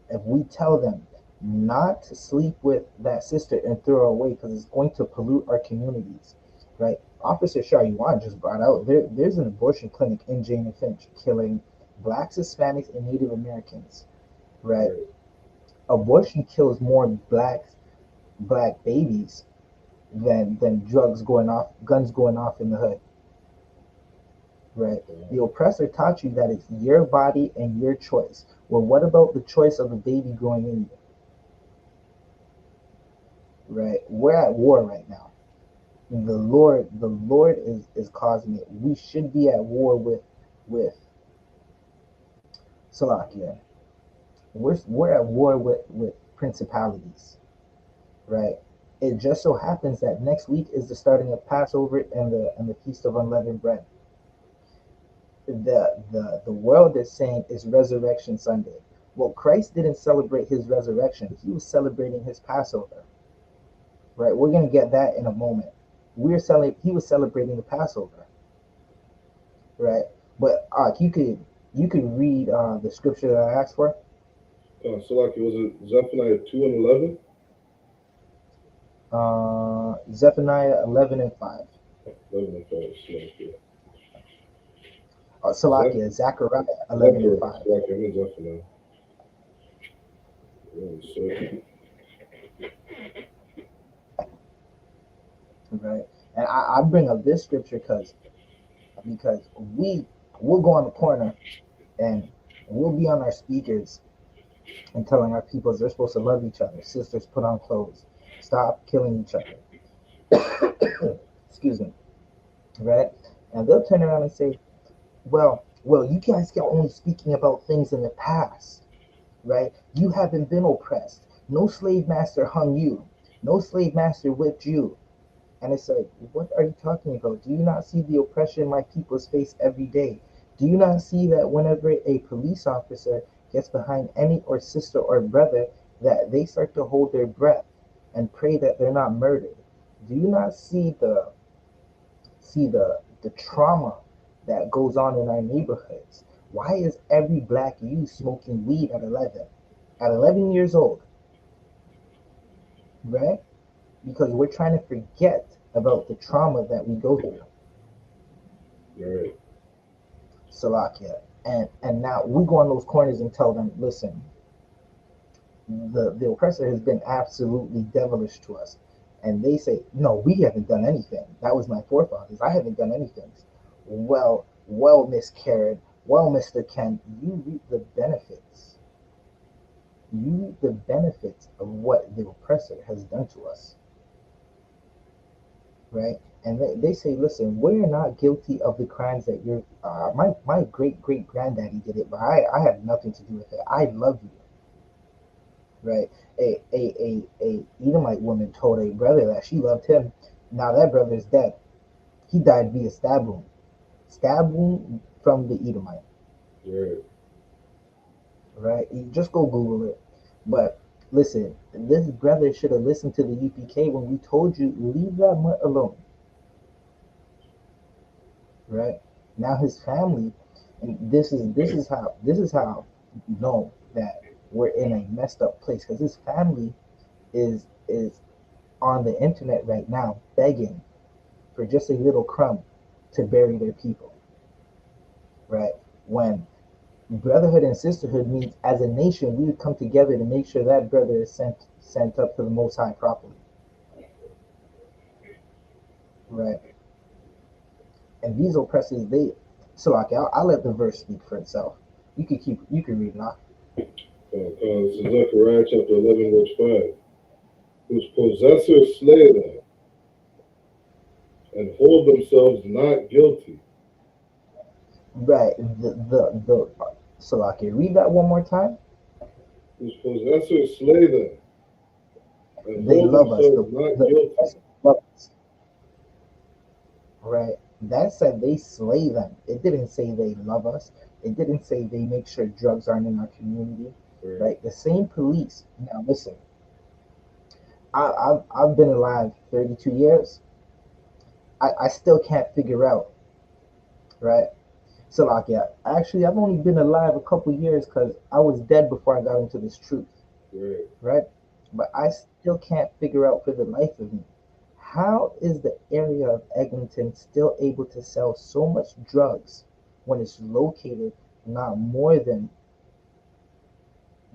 if we tell them not to sleep with that sister and throw her away because it's going to pollute our communities, right? Officer Shariwan just brought out there's an abortion clinic in Jane and Finch killing blacks, Hispanics, and Native Americans, right? Abortion kills more black babies than guns going off in the hood, right? The oppressor taught you that it's your body and your choice. Well, what about the choice of a baby growing in you? Right? We're at war right now. The Lord is causing it. We should be at war with Salakia. We're at war with principalities, right? It just so happens that next week is the starting of Passover and the Feast of Unleavened Bread. The world is saying it's Resurrection Sunday. Well, Christ didn't celebrate his resurrection. He was celebrating his Passover. Right? We're gonna get that in a moment. He was celebrating the Passover. Right? But you could read the scripture that I asked for. So like, was it Zephaniah 2:11? Zephaniah 11 and 5. 11 and 5. Salakia, Zechariah 11 and 5. Zechariah, I mean Zephaniah. Right, and I bring up this scripture because we'll go on the corner and we'll be on our speakers and telling our people they're supposed to love each other. Sisters, put on clothes. Stop killing each other. Excuse me. Right? And they'll turn around and say, well, you guys are only speaking about things in the past, right? You haven't been oppressed. No slave master hung you. No slave master whipped you. And it's like, what are you talking about? Do you not see the oppression my peoples face every day? Do you not see that whenever a police officer gets behind any or sister or brother, that they start to hold their breath and pray that they're not murdered? Do you not see the trauma that goes on in our neighborhoods? Why is every black youth smoking weed at 11? At 11 years old, right? Because we're trying to forget about the trauma that we go through. Right. Salakia. And now we go on those corners and tell them, listen, the oppressor has been absolutely devilish to us. And they say, no, we haven't done anything. That was my forefathers. I haven't done anything. Well, Miss Karen, well, Mr. Ken, you reap the benefits. You reap the benefits of what the oppressor has done to us. Right? And they say, listen, we're not guilty of the crimes that you're, my great granddaddy did it, but I have nothing to do with it. I love you. Right? A Edomite woman told a brother that she loved him. Now that brother is dead. He died via stab wound from the Edomite. Right. Right? You just go Google it. But listen, this brother should have listened to the UPK when we told you, leave that mutt alone. Right? Now his family, and this is how you know that we're in a messed up place, because his family is on the internet right now begging for just a little crumb to bury their people. Right? When brotherhood and sisterhood means as a nation we would come together to make sure that brother is sent up to the Most High properly. Right? And these oppressors, I'll let the verse speak for itself. You can read it off. This is Zechariah chapter 11, verse 5. Whose possessors slay them and hold themselves not guilty. Right. Read that one more time. Whose possessors slay them and They hold love us. themselves not guilty. Love us. Right. That said they slay them. It didn't say they love us. It didn't say they make sure drugs aren't in our community. Right. The same police. Now listen. I've been alive 32 years. I still can't figure out. Right. Actually, I've only been alive a couple years because I was dead before I got into this truth. Right? But I still can't figure out for the life of me, how is the area of Eglinton still able to sell so much drugs when it's located not more than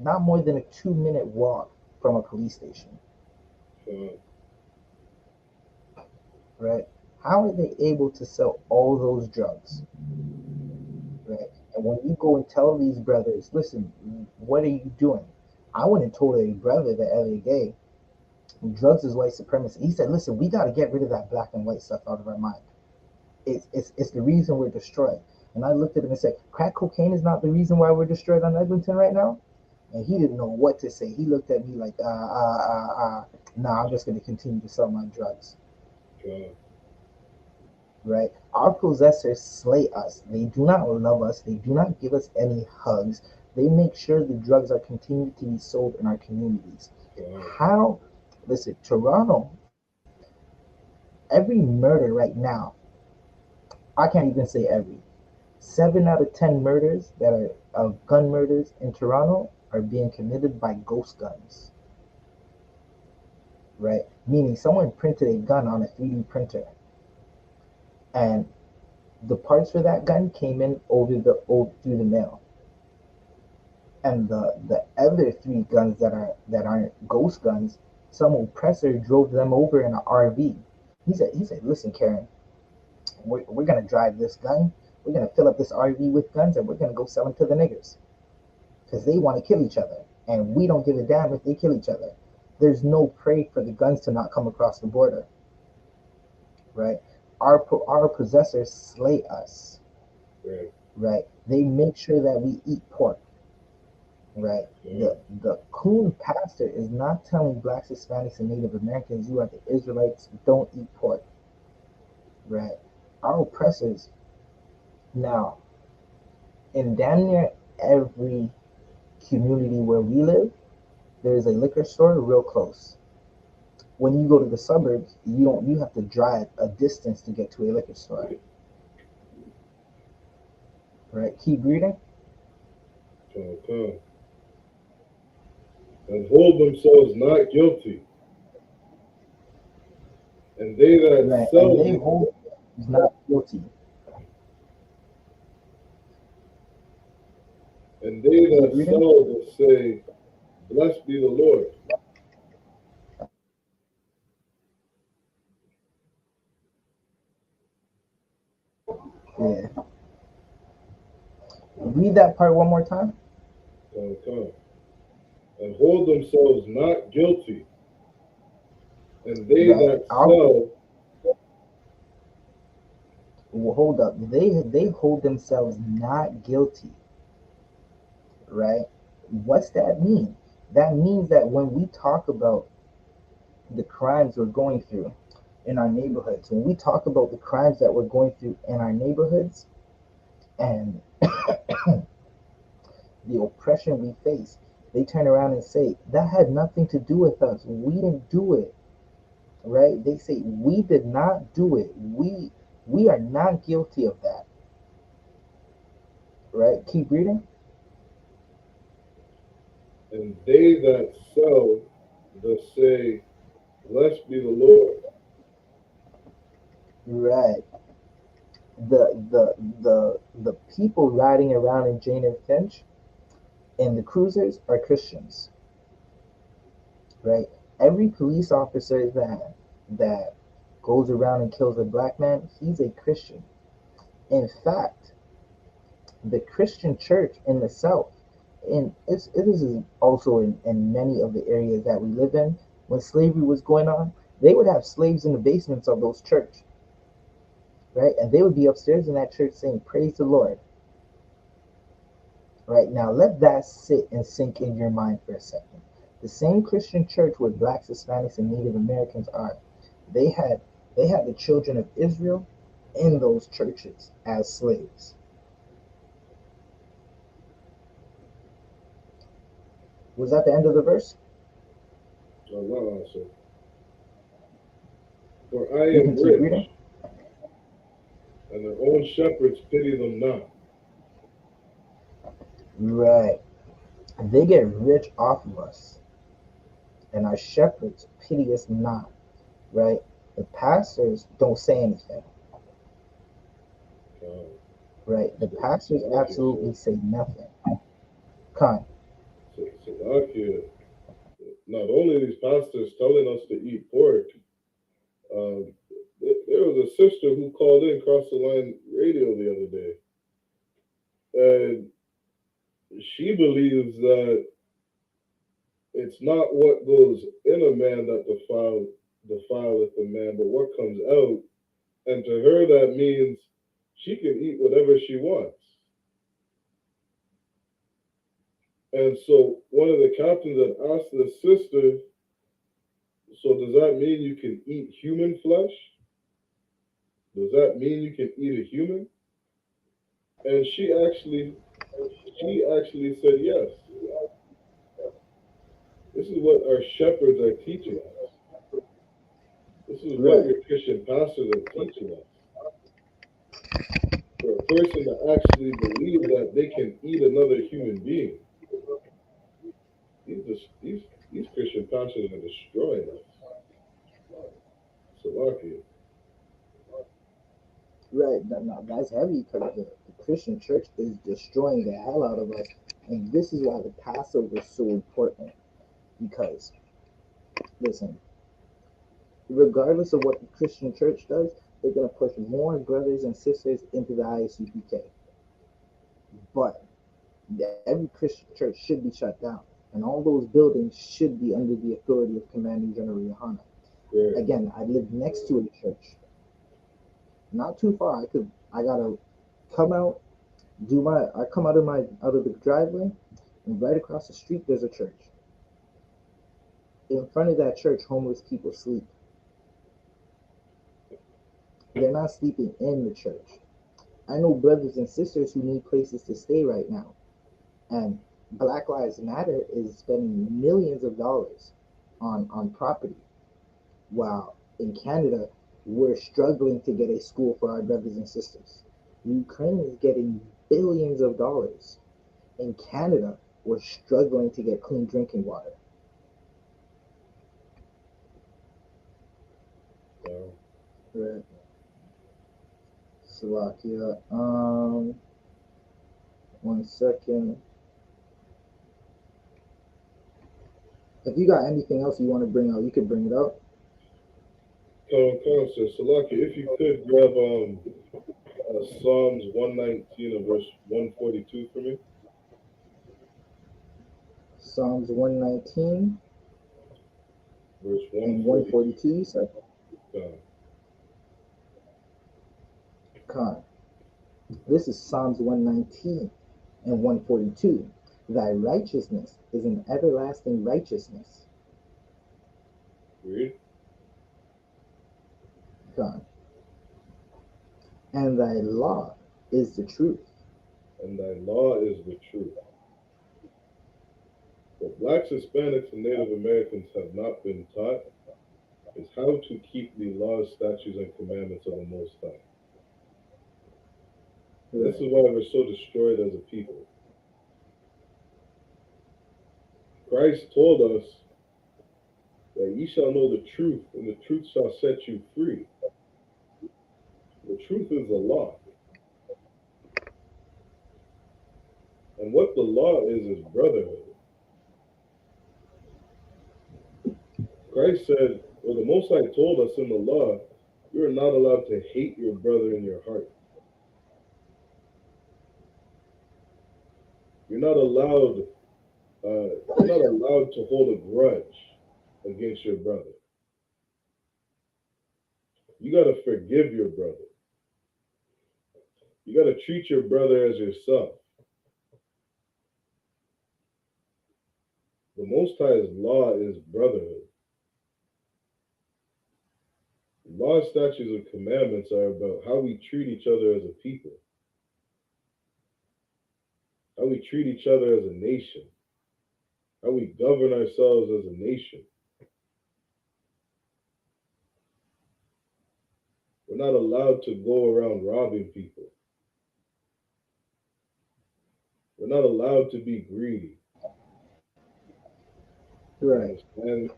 a 2-minute walk from a police station? Right? How are they able to sell all those drugs? Right? And when you go and tell these brothers, listen, what are you doing? I went and told a brother the other day, drugs is white supremacy. He said, listen, we got to get rid of that black and white stuff out of our mind. It's the reason we're destroyed. And I looked at him and said, crack cocaine is not the reason why we're destroyed on Eglinton right now? And he didn't know what to say. He looked at me like, nah, I'm just going to continue to sell my drugs. Right? Our possessors slay us. They do not love us. They do not give us any hugs. They make sure the drugs are continued to be sold in our communities. How? Listen, Toronto, every murder right now, I can't even say every, 7 out of 10 murders that are of gun murders in Toronto are being committed by ghost guns. right? Meaning someone printed a gun on a 3D printer, and the parts for that gun came in through the mail. And the other 3 guns that aren't ghost guns, some oppressor drove them over in an RV. He said, listen, Karen, we're gonna drive this gun. We're gonna fill up this RV with guns, and we're gonna go sell them to the niggers, because they want to kill each other, and we don't give a damn if they kill each other. There's no pray for the guns to not come across the border, right? Our possessors slay us, right? They make sure that we eat pork, right? The coon pastor is not telling blacks, Hispanics, and Native Americans, you are the Israelites, don't eat pork, right? Our oppressors. Now, in damn near every community where we live, there is a liquor store real close. When you go to the suburbs, you have to drive a distance to get to a liquor store. Right? Keep reading. Okay. And hold themselves not guilty. And they that sell and they hold is not guilty. And they that sell will say, blessed be the Lord. Yeah. Read that part one more time. Okay. And hold themselves not guilty. And they that sell. Well, hold up. They hold themselves not guilty. Right? What's that mean? That means that when we talk about the crimes we're going through in our neighborhoods, when we talk about the crimes that we're going through in our neighborhoods, and the oppression we face, they turn around and say, that had nothing to do with us. We didn't do it. Right? They say, we did not do it. We are not guilty of that. Right? Keep reading. And they that sell will say, blessed be the Lord. Right. The people riding around in Jane and Finch and the cruisers are Christians. Right? Every police officer that goes around and kills a black man, he's a Christian. In fact, the Christian church in the South, and it is also in many of the areas that we live in, when slavery was going on, they would have slaves in the basements of those church, right? And they would be upstairs in that church saying, praise the Lord. Right? Now, let that sit and sink in your mind for a second. The same Christian church where blacks, Hispanics, and Native Americans are, they had the children of Israel in those churches as slaves. Was that the end of the verse? Allah also. For I am rich, and their own shepherds pity them not. Right. They get rich off of us, and our shepherds pity us not. Right? The pastors don't say anything. Right? The pastors absolutely say nothing. Con. So not only are these pastors telling us to eat pork, there was a sister who called in Cross the Line Radio the other day, and she believes that it's not what goes in a man that defileth a man, but what comes out. And to her, that means she can eat whatever she wants. And so one of the captains had asked the sister, so does that mean you can eat human flesh? Does that mean you can eat a human? And she actually said yes. This is what our shepherds are teaching us. This is what your Christian pastors are teaching us. For a person to actually believe that they can eat another human being, these Christian pastors are destroying us. Right, no, that's heavy because the Christian church is destroying the hell out of us. And this is why the Passover is so important. Because, listen, regardless of what the Christian church does, they're going to push more brothers and sisters into the I.S.U.P.K. But every Christian church should be shut down. And all those buildings should be under the authority of Commanding General YAHANNA. Yeah. Again, I live next to a church. Not too far. I gotta come out, I come out of the driveway, and right across the street there's a church. In front of that church, homeless people sleep. They're not sleeping in the church. I know brothers and sisters who need places to stay right now. And Black Lives Matter is spending millions of dollars on property. While in Canada, we're struggling to get a school for our brothers and sisters. Ukraine is getting billions of dollars. In Canada, we're struggling to get clean drinking water. Wow. Right. Slovakia. 1 second. If you got anything else you want to bring out, you could bring it up. Constance, Salakia, if you could grab Psalms 119 and verse 142 for me. Psalms 119 verse and 142, you said? Con. This is Psalms 119 and 142. Thy righteousness is an everlasting righteousness. Read. Con. And thy law is the truth. And thy law is the truth. What Blacks, Hispanics, and Native Americans have not been taught is how to keep the laws, statutes, and commandments of the Most High. Right. This is why we're so destroyed as a people. Christ told us that ye shall know the truth, and the truth shall set you free. The truth is the law. And what the law is brotherhood. Christ said, well, the Most High told us in the law, you are not allowed to hate your brother in your heart. You're not allowed to hold a grudge against your brother. You got to forgive your brother. You got to treat your brother as yourself. The Most High's law is brotherhood. Law, statutes, and commandments are about how we treat each other as a people, how we treat each other as a nation, how we govern ourselves as a nation. We're not allowed to go around robbing people. We're not allowed to be greedy. Right. And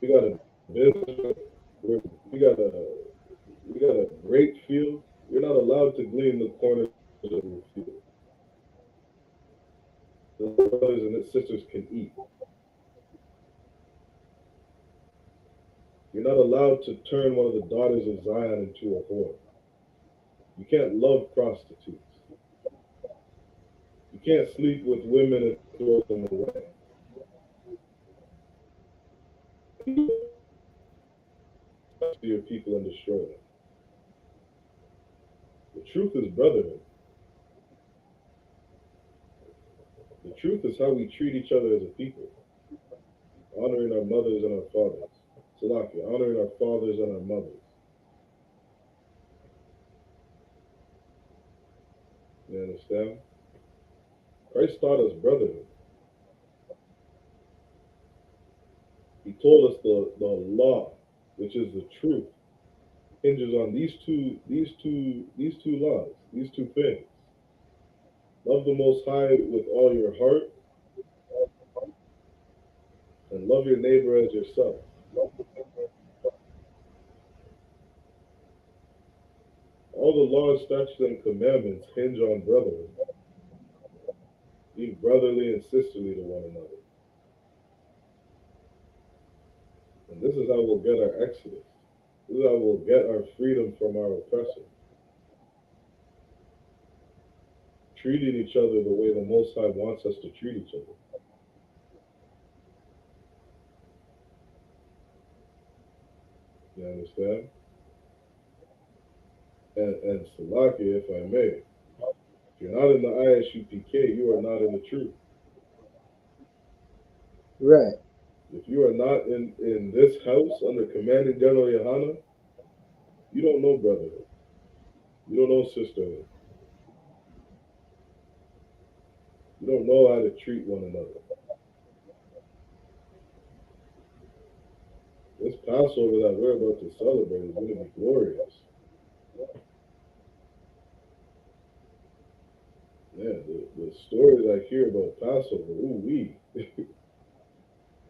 we got a business. We got a great field. You're not allowed to glean the corners of your field. The brothers and sisters can eat. You're not allowed to turn one of the daughters of Zion into a whore. You can't love prostitutes. You can't sleep with women and throw them away. To your people and destroy them. The truth is brotherhood. The truth is how we treat each other as a people. Honoring our mothers and our fathers. Salakia, honoring our fathers and our mothers. You understand? Christ taught us brotherhood. He told us the law, which is the truth, hinges on these two laws, these two things. Love the Most High with all your heart, and love your neighbor as yourself. All the laws, statutes, and commandments hinge on brotherhood, being brotherly and sisterly to one another. And this is how we'll get our exodus. This is how we'll get our freedom from our oppressor. Treating each other the way the Most High wants us to treat each other. You understand? And Salaki, if I may, if you're not in the I.S.U.P.K, you are not in the truth. Right. If you are not in this house under Commanding General YAHANNA, you don't know brotherhood. You don't know sisterhood. You don't know how to treat one another. This Passover that we're about to celebrate is going to be glorious. Yeah, the stories I hear about Passover, ooh-wee.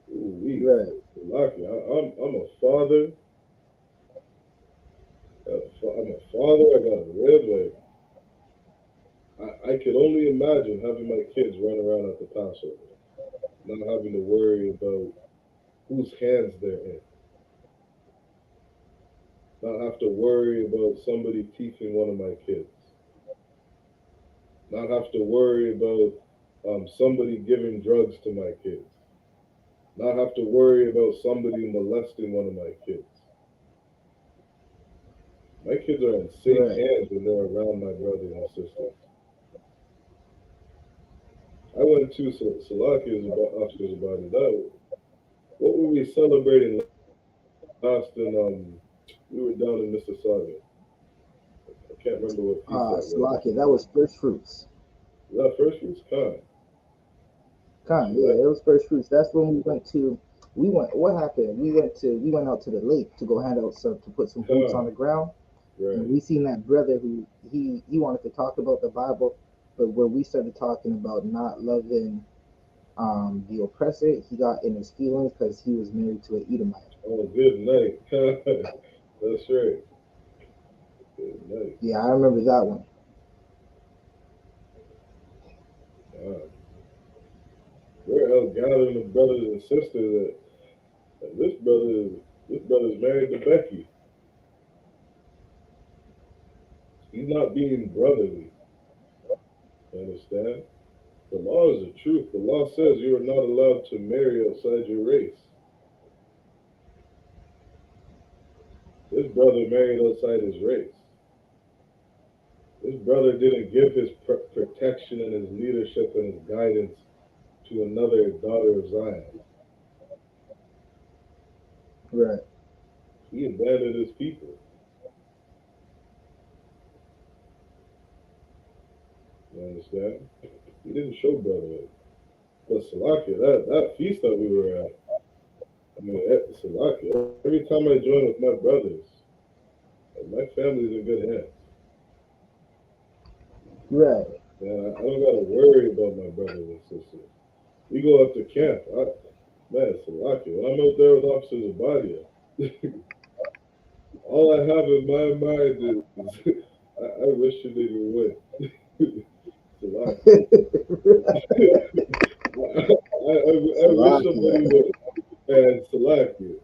Ooh-wee. Right. Lucky. I'm a father. I'm a father. I got a rib. I could only imagine having my kids run around at the Passover, not having to worry about whose hands they're in, not have to worry about somebody teaching one of my kids, not have to worry about somebody giving drugs to my kids, not have to worry about somebody molesting one of my kids. My kids are in safe hands when they're around my brothers and sisters. I went to Salakia's about it. What were we celebrating last in we were down in Mississauga. I can't remember what feast that was. Salakia, that was first fruits. Was that first fruits? Yeah, it was first fruits. That's when what happened? We went out to the lake to go hand out to put some boots on the ground. Right. And we seen that brother who he wanted to talk about the Bible, but when we started talking about not loving the oppressor, he got in his feelings because he was married to an Edomite. Oh, good night. That's right. Good night. Yeah, I remember that one. We're out gathering the brothers and sisters that this brother's married to Becky. He's not being brotherly. You understand? The law is the truth. The law says you are not allowed to marry outside your race. This brother married outside his race. This brother didn't give his protection and his leadership and his guidance to another daughter of Zion. Right. He abandoned his people. You understand? He didn't show brotherhood. But Salakia, that feast that we were at, I mean, Salakia, every time I join with my brothers, my family's in good hands. Right. Yeah, I don't got to worry about my brothers and sisters. We go up to camp. Salakia, when I'm out there with Officer Zabadia, all I have in my mind is, I wish you didn't win. Salakia. I wish somebody would. And Salakia.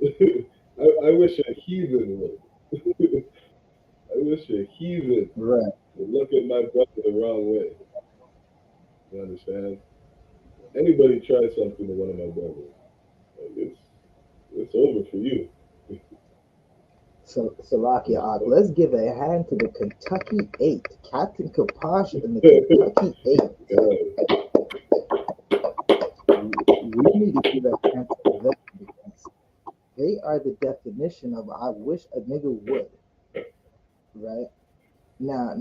I wish a heathen would. I wish a heathen would look at my brother the wrong way. You understand? Anybody try something to one of my brothers, it's over for you. So, Salakia, let's give a hand to the Kentucky 8, Captain Kapash and the Kentucky 8. We need to give a hand to them because they are the definition of I wish a nigga would. Right? Now,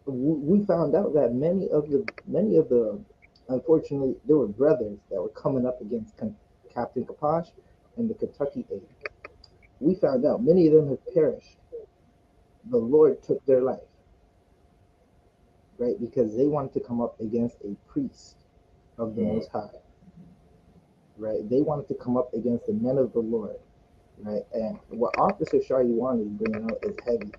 we found out that many of the, unfortunately, there were brothers that were coming up against Captain Kapash and the Kentucky 8. We found out many of them have perished. The Lord took their life, right? Because they wanted to come up against a priest of the Most High, right? They wanted to come up against the men of the Lord, right? And what Officer Shariwan is bringing out is heavy,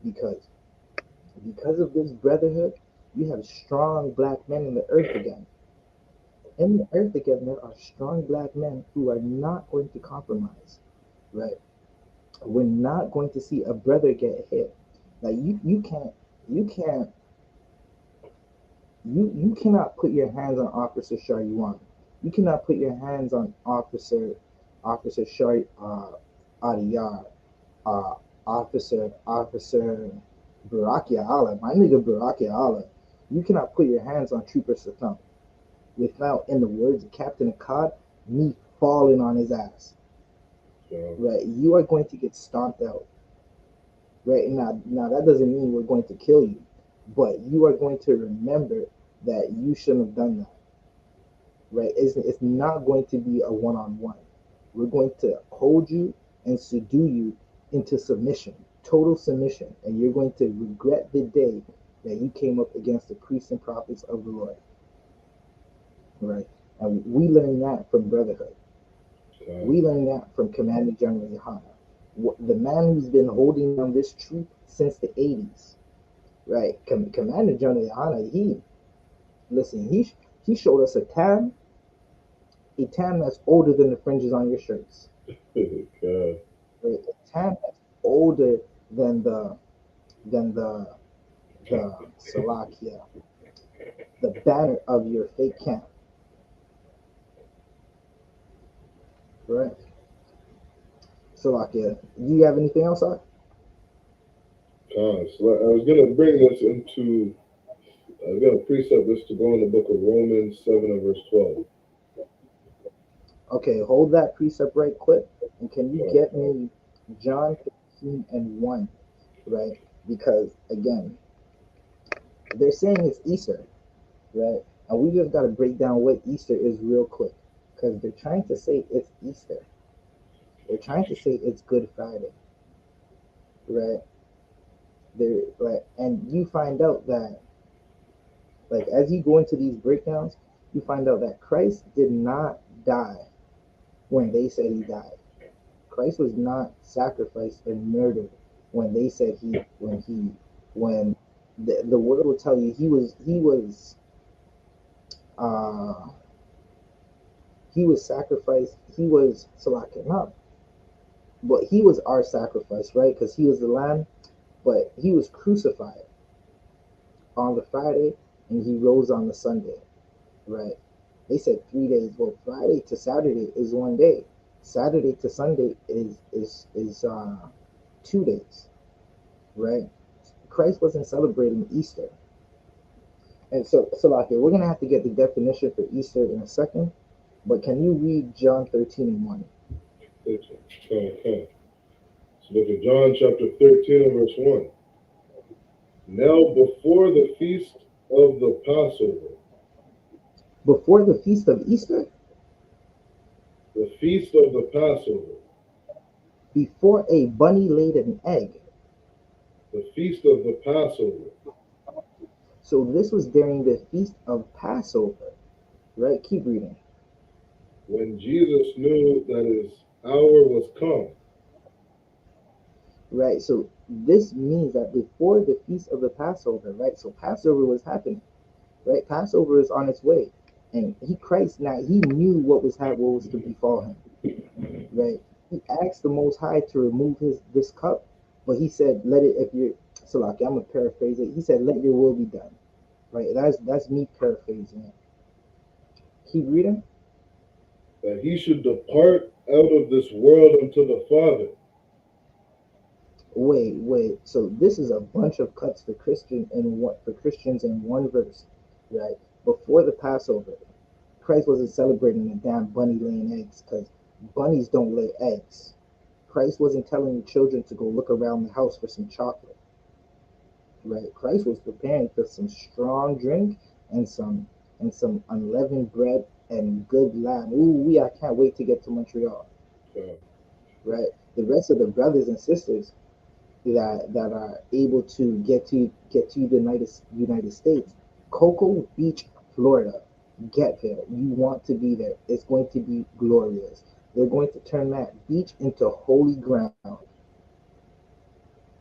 because of this brotherhood, you have strong black men in the earth again. In the earth again, there are strong black men who are not going to compromise, right? We're not going to see a brother get hit. Like you cannot put your hands on Officer Shariwan. You cannot put your hands on Officer Shari Adiyar, Officer Baraki Allah, my nigga Baraki Allah. You cannot put your hands on Trooper Satham without, in the words of Captain Akkad, me falling on his ass. Right? You are going to get stomped out. Right? Now that doesn't mean we're going to kill you, but you are going to remember that you shouldn't have done that. Right? It's not going to be a one-on-one. We're going to hold you and subdue you into submission, total submission, and you're going to regret the day that you came up against the priests and prophets of the Lord. Right? And we learned that from Brotherhood. We learned that from Commander General YAHANNA, the man who's been holding down this troop since the 80s. Right? Commander General YAHANNA, he showed us a tam that's older than the fringes on your shirts. Right? A tam that's older than the Salakia, the banner of your fake camp. Right? Salakia, do you have anything else on? So I was going to bring this into, I was going to precept this to go in the book of Romans 7 and verse 12. Okay, hold that precept right quick. And can you get me John 15 and 1, right? Because, again, they're saying it's Easter, right? And we just got to break down what Easter is real quick. Because they're trying to say it's Easter. They're trying to say it's Good Friday, right? And you find out that, like, as you go into these breakdowns, you find out that Christ did not die when they said he died. Christ was not sacrificed and murdered when they said when the word will tell you he was sacrificed. He was Salakinah, but he was our sacrifice, right? Because he was the lamb, but he was crucified on the Friday and he rose on the Sunday, right? They said 3 days. Well, Friday to Saturday is 1 day. Saturday to Sunday is 2 days, right? Christ wasn't celebrating Easter. And so Salakia, we're gonna have to get the definition for Easter in a second, but can you read John 13 and 1? Okay. So look at John chapter 13 and verse 1. Now before the feast of the Passover. Before the feast of Easter? The feast of the Passover. Before a bunny laid an egg. The feast of the Passover. So this was during the feast of Passover, right? Keep reading. When Jesus knew that his hour was come. Right, so this means that before the feast of the Passover, right? So Passover was happening, right? Passover is on its way, and Christ now he knew what was to befall him, right? He asked the Most High to remove this cup, but he said, "Let it." If you're Salaki, I'm gonna paraphrase it. He said, "Let your will be done," right? That's me paraphrasing it. Keep reading. That he should depart out of this world unto the Father. Wait. So this is a bunch of cuts for Christians in one verse, right? Before the Passover, Christ wasn't celebrating a damn bunny laying eggs because bunnies don't lay eggs. Christ wasn't telling the children to go look around the house for some chocolate, right? Christ was preparing for some strong drink and some unleavened bread and good lamb. Ooh, I can't wait to get to Montreal, right? The rest of the brothers and sisters that are able to get to the United States, Cocoa Beach, Florida. Get there. You want to be there. It's going to be glorious. They're going to turn that beach into holy ground.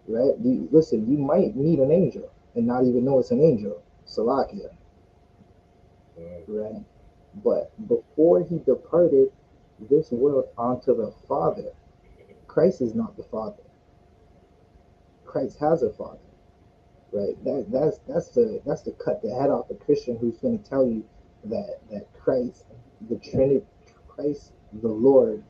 right? Listen, you might meet an angel and not even know it's an angel, Salakia, right? But before he departed this world onto the Father, Christ is not the Father. Christ has a Father, right? That's to cut the head off a Christian who's going to tell you that Christ, the Trinity, Christ, the Lord,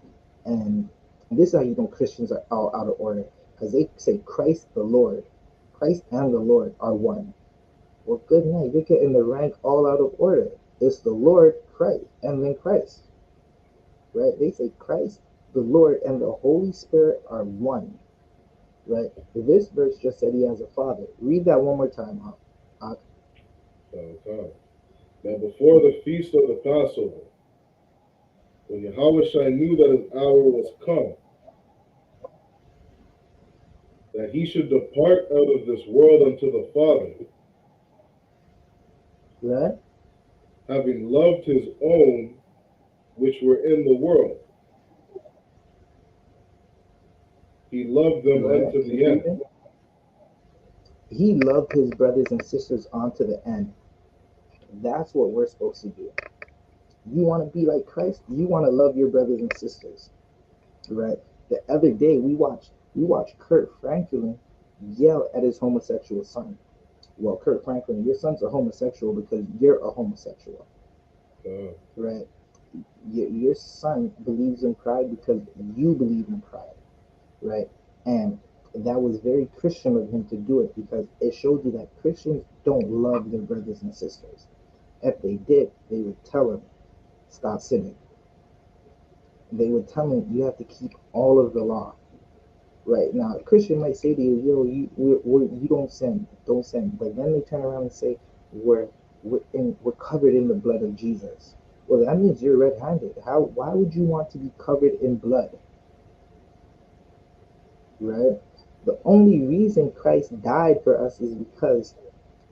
and this is how you know Christians are all out of order, because they say Christ the Lord, Christ and the Lord are one. Well, good night. You're getting the rank all out of order. It's the Lord, Christ, and then Christ, right? They say Christ, the Lord, and the Holy Spirit are one, right? This verse just said he has a father. Read that one more time, Ak. Now, before the feast of the Passover, when Yahweh knew that his hour was come, that he should depart out of this world unto the Father, Right? having loved his own which were in the world, he loved them Right. unto the end. He loved his brothers and sisters onto the end. That's what we're supposed to do. You want to be like Christ? You want to love your brothers and sisters, right? The other day we watched Kurt Franklin yell at his homosexual son. Well, Kurt Franklin, your son's a homosexual because you're a homosexual, right? Your son believes in pride because you believe in pride, right? And that was very Christian of him to do it, because it showed you that Christians don't love their brothers and sisters. If they did, they would tell him, stop sinning. They would tell him, you have to keep all of the law. Right now, a Christian might say to you, "Yo, you don't sin, don't sin," but then they turn around and say, "We're covered in the blood of Jesus." Well, that means you're red-handed. Why would you want to be covered in blood? Right? The only reason Christ died for us is because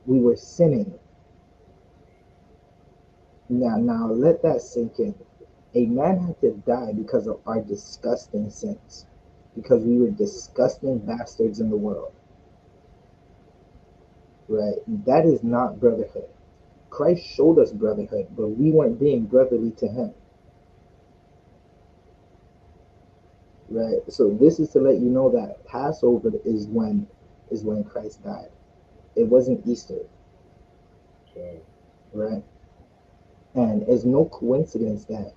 we were sinning. Now let that sink in. A man had to die because of our disgusting sins, because we were disgusting bastards in the world. Right? That is not brotherhood. Christ showed us brotherhood, but we weren't being brotherly to him. Right? So this is to let you know that Passover is when Christ died. It wasn't Easter. Right? And it's no coincidence that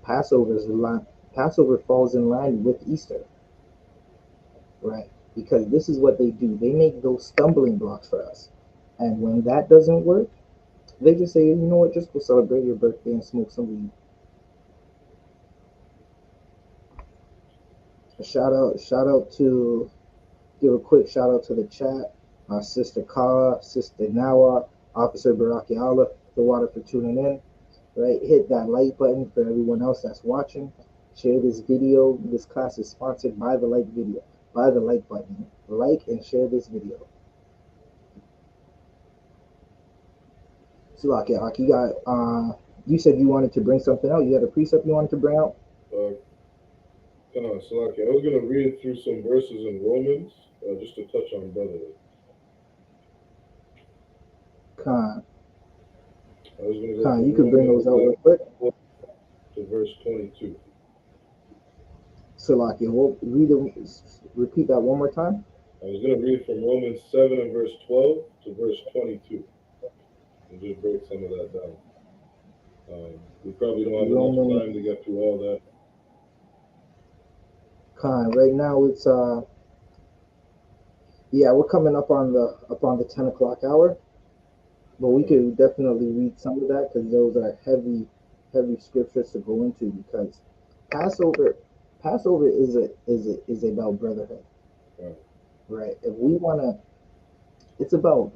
Passover falls in line with Easter. Right? Because this is what they do. They make those stumbling blocks for us. And when that doesn't work, they just say, you know what, just go celebrate your birthday and smoke some weed. Give a quick shout out to the chat. Sister Kara, Sister Nawa, Officer Baraki Allah, the water for tuning in. Right? Hit that like button for everyone else that's watching. Share this video. This class is sponsored by the like button. Like and share this video. Sulaki, you got you said you wanted to bring something out. You had a precept you wanted to bring out? Salaki, I was going to read through some verses in Romans, just to touch on brotherhood. Khan, Go you can bring those out real quick. To verse 22. Salaki, repeat that one more time. I was going to read from Romans 7 and verse 12 to verse 22. And just break some of that down. We probably don't have enough time to get through all that. Khan, right now it's we're coming up on the 10 o'clock hour, but we could definitely read some of that, because those are heavy scriptures to go into, because Passover is about brotherhood, right? If we want to, it's about,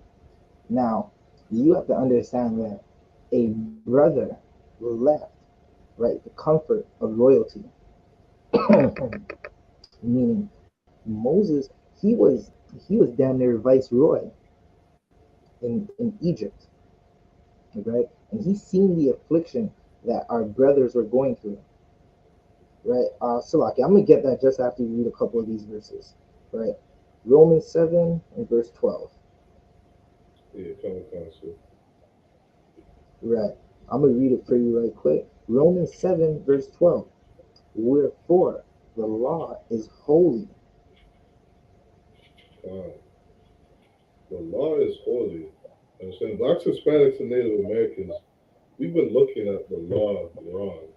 now you have to understand that a brother left, right, the comfort of loyalty. Meaning Moses, he was damn near viceroy in Egypt, right? And he's seen the affliction that our brothers were going through, right? Salaki, I'm gonna get that just after you read a couple of these verses, right? Romans 7 and verse 12. Yeah, come on. Right. I'm going to read it for you right quick. Romans 7 verse 12. Wherefore the law is holy. The law is holy. Understand? Blacks, Hispanics, and Native Americans, we've been looking at the law wrong.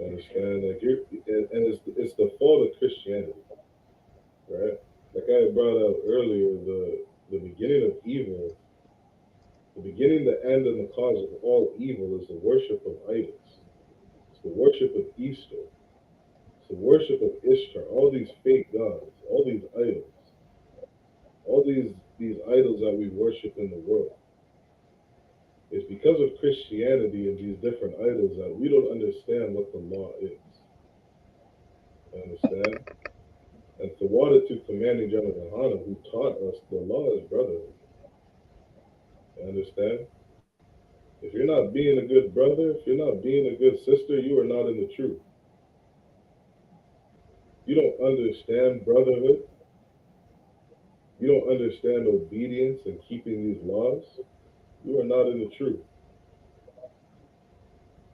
Understand? Like and it's the fault of Christianity, right? Like I brought out earlier, the beginning of evil, the beginning, the end, and the cause of all evil is the worship of idols. It's the worship of Easter. It's the worship of Ishtar. All these fake gods, all these idols, all these idols that we worship in the world. It's because of Christianity and these different idols that we don't understand what the law is. Understand? And the water to commanding General YAHANNA, who taught us the law is brotherhood. Understand? If you're not being a good brother, if you're not being a good sister, you are not in the truth. You don't understand brotherhood. You don't understand obedience and keeping these laws. You are not in the truth.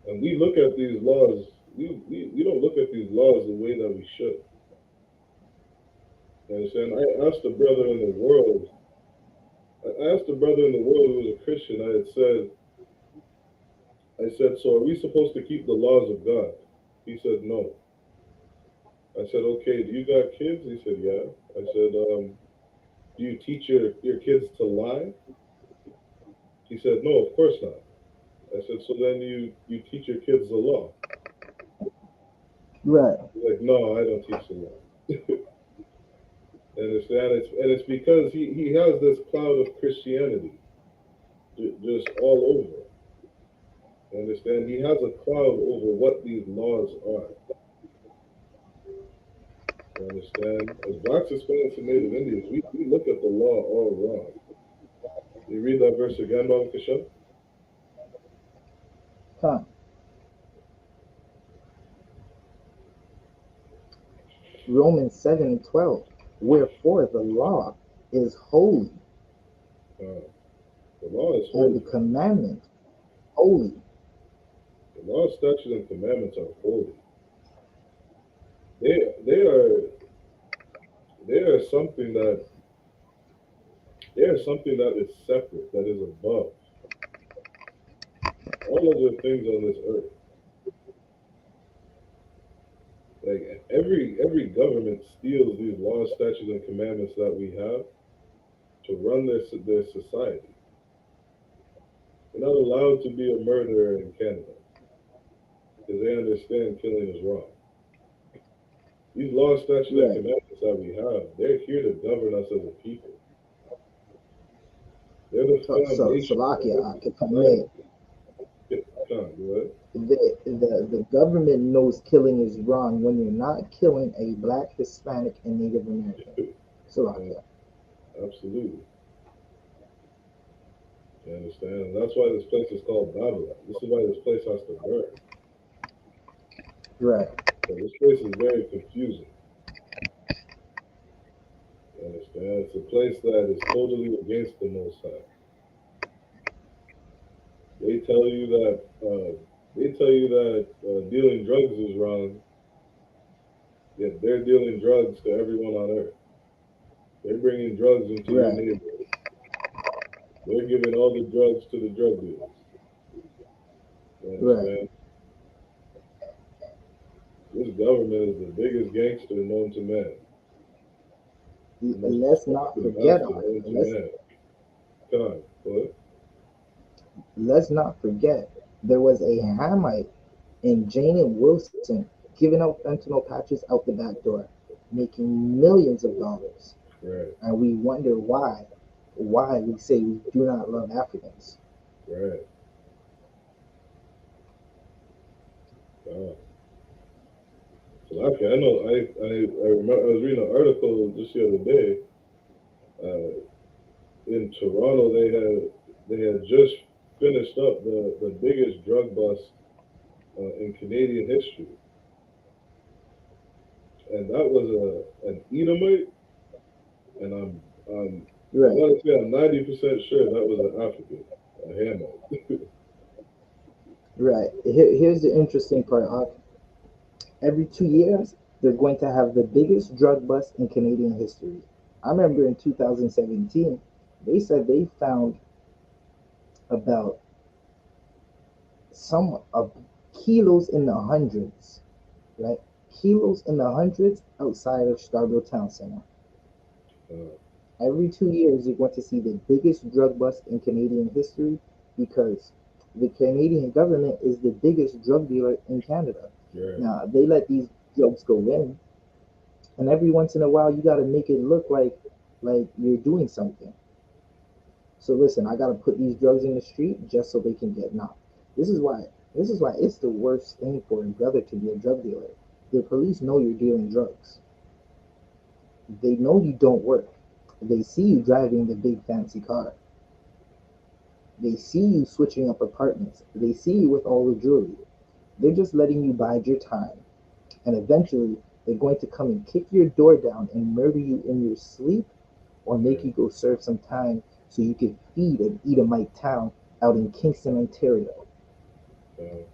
And we look at these laws, we don't look at these laws the way that we should. You understand? I asked a brother in the world who was a Christian, I said, so are we supposed to keep the laws of God? He said, no. I said, okay, do you got kids? He said, yeah. I said, do you teach your kids to lie? He said, no, of course not. I said, so then you teach your kids the law? Right. He's like, no, I don't teach the law. Understand? It's because he has this cloud of Christianity just all over. Understand? He has a cloud over what these laws are. You understand? As Blacks, Hispanics, and Native Indians, we look at the law all wrong. You read that verse again, Baba Kashan? Come. Romans 7 and 12. Wherefore the law is holy. The law is And holy. the commandment holy. The law, statutes, and commandments are holy. They are something that is separate, that is above all other things on this earth. Like every government steals these laws, statutes, and commandments that we have to run their society. You're not allowed to be a murderer in Canada because they understand killing is wrong. These laws, statutes, and commandments that we have, they're here to govern us as a people. They're the foundation. The government knows killing is wrong when you're not killing a Black, Hispanic, and Native American. Salakia. Absolutely. You understand? And that's why this place is called Babylon. This is why this place has to burn. Right. So this place is very confusing. You understand? It's a place that is totally against the Most High. They tell you that dealing drugs is wrong, yet they're dealing drugs to everyone on earth. They're bringing drugs into your neighborhood. They're giving all the drugs to the drug dealers. You understand? This government is the biggest gangster known to man. Let's not forget. Come on, what? Let's not forget there was a Hamite in Janet Wilson giving out fentanyl patches out the back door, making millions of dollars. Right. And we wonder why we say we do not love Africans. Right. So okay, I know. I remember I was reading an article just the other day. In Toronto, they had just finished up the biggest drug bust in Canadian history, and that was an Edomite and I'm I Right. want to say I'm 90% sure that was an African, a Hamite. Right. Here's the interesting part. Every 2 years, they're going to have the biggest drug bust in Canadian history. I remember in 2017, they said they found about some of kilos in the hundreds, right? Kilos in the hundreds outside of Scarborough Town Center. Every 2 years, you're going to see the biggest drug bust in Canadian history because the Canadian government is the biggest drug dealer in Canada. Right. Now, they let these drugs go in, and every once in a while, you got to make it look like you're doing something. So listen, I got to put these drugs in the street just so they can get knocked. This is why it's the worst thing for a brother to be a drug dealer. The police know you're dealing drugs. They know you don't work. They see you driving the big fancy car. They see you switching up apartments. They see you with all the jewelry. They're just letting you bide your time. And eventually, they're going to come and kick your door down and murder you in your sleep or make you go serve some time so you can feed an Edomite town out in Kingston, Ontario. Yeah,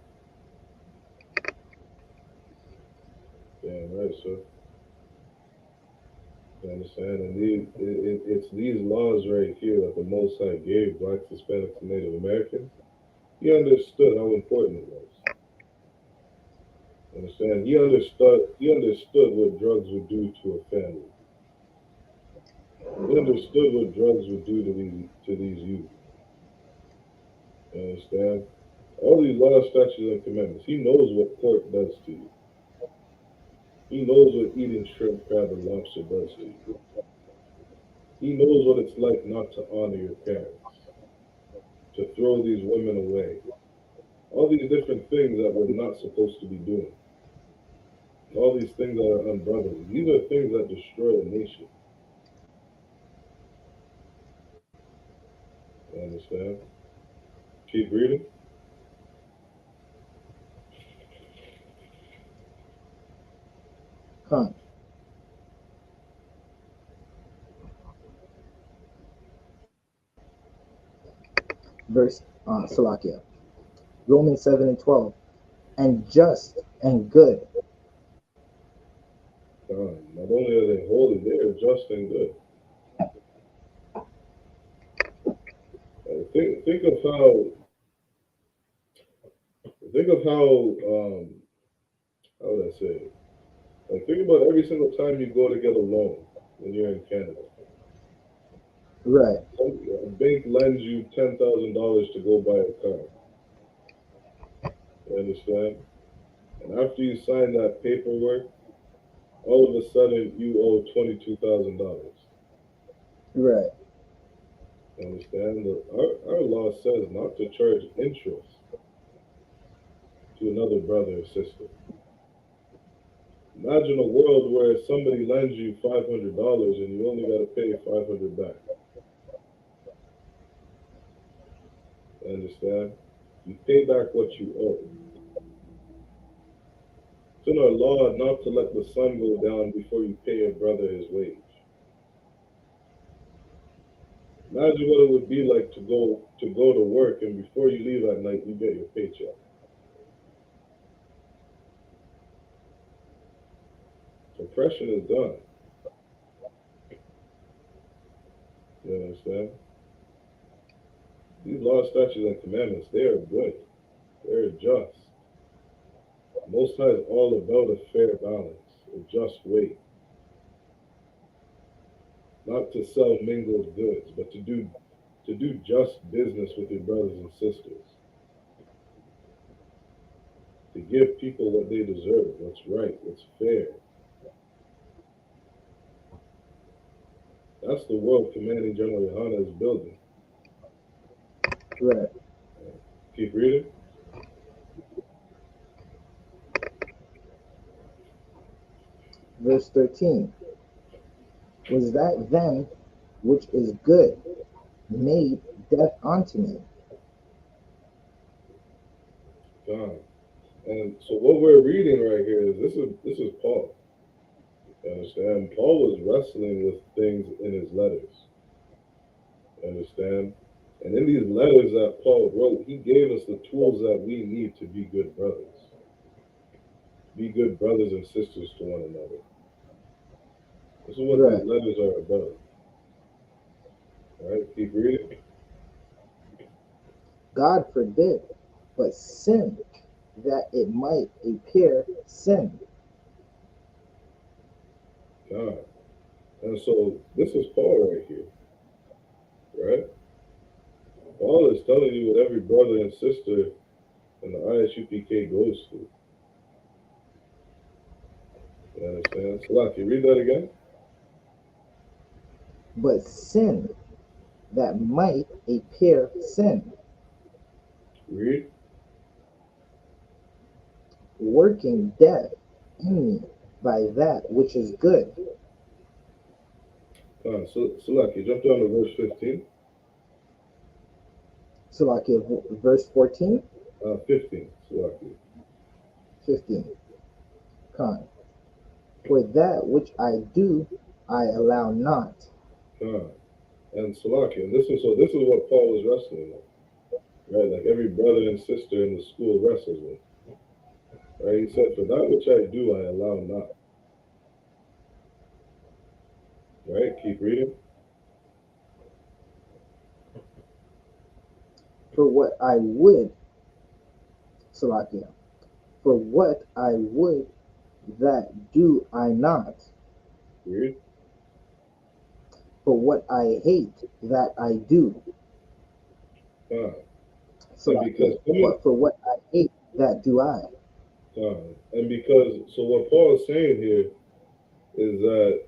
right, sir. You understand? And it's these laws right here that the Most High gave Blacks, Hispanics, and Native Americans. He understood how important it was. Understand? He understood what drugs would do to a family. He understood what drugs would do to these youth. You understand? All these laws, statutes, and commandments. He knows what pork does to you. He knows what eating shrimp, crab, and lobster does to you. He knows what it's like not to honor your parents, to throw these women away. All these different things that we're not supposed to be doing. All these things that are unbrotherly. These are things that destroy a nation. You understand? Keep reading. Huh. Verse Salakia. Romans 7 and 12. And just and good. Not only are they holy, they are just and good. Think of how would I say it? Like think about every single time you go to get a loan when you're in Canada. Right. A bank lends you $10,000 to go buy a car. You understand? And after you sign that paperwork, all of a sudden you owe $22,000. Right. You understand? Our law says not to charge interest to another brother or sister. Imagine a world where somebody lends you $500 and you only got to pay $500 back. You understand? You pay back what you owe. It's in our law not to let the sun go down before you pay your brother his wage. Imagine what it would be like to go to work and before you leave at night you get your paycheck. Oppression is done. You understand? These laws, statutes, and commandments, they are good. They're just. Most High is all about a fair balance, a just weight. Not to sell mingled goods, but to do just business with your brothers and sisters. To give people what they deserve, what's right, what's fair. That's the world Commanding General YAHANNA is building. Right. Keep reading. Verse 13. Was that then which is good made death unto me? God. And so what we're reading right here is this is Paul. You understand? Paul was wrestling with things in his letters. You understand? And in these letters that Paul wrote, he gave us the tools that we need to be good brothers. Be good brothers and sisters to one another. This is what Right. these letters are about. All right, keep reading. God forbid, but sin, that it might appear sin. God. And so this is Paul right here. Right? Paul is telling you what every brother and sister in the I.S.U.P.K goes through. You understand? Salaki, read that again. But sin, that might appear sin. Read. Working death in me by that which is good. So Salaki, jump down to verse 15. So like if verse 14, 15. Salaki. 15. Con. For that which I do, I allow not. And Salaki, and this is what Paul was wrestling with. Right? Like every brother and sister in the school wrestles with. Right? He said, for that which I do, I allow not. Right? Keep reading. For what I would, Salakia, for what I would, that do I not. Read. For what I hate, that I do. Salakia, for what I hate, that do I. And because, so what Paul is saying here is that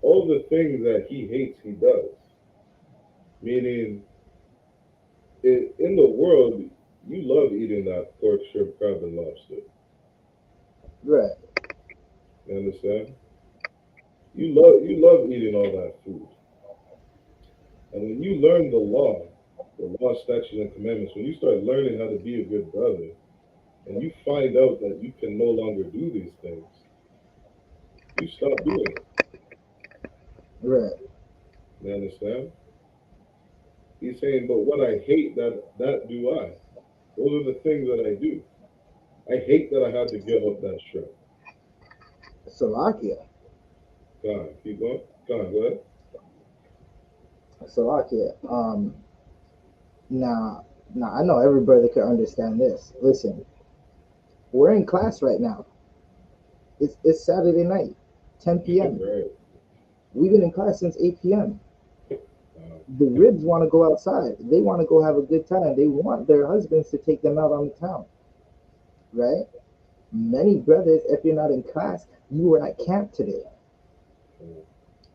all the things that he hates, he does. Meaning, in the world, you love eating that pork, shrimp, crab, and lobster. Right. You understand? You love eating all that food. And when you learn the law, statutes, and commandments, when you start learning how to be a good brother, and you find out that you can no longer do these things, you stop doing it. Right. You understand? He's saying, but what I hate, that do I. Those are the things that I do. I hate that I had to give up that shrimp. Salakia. God, keep going. God, go ahead. Salakia. Now I know every brother can understand this. Listen, we're in class right now. It's Saturday night, 10 p.m. Right. We've been in class since 8 p.m. The ribs want to go outside. They want to go have a good time. They want their husbands to take them out on the town. Right? Many brothers, if you're not in class, you were at camp today.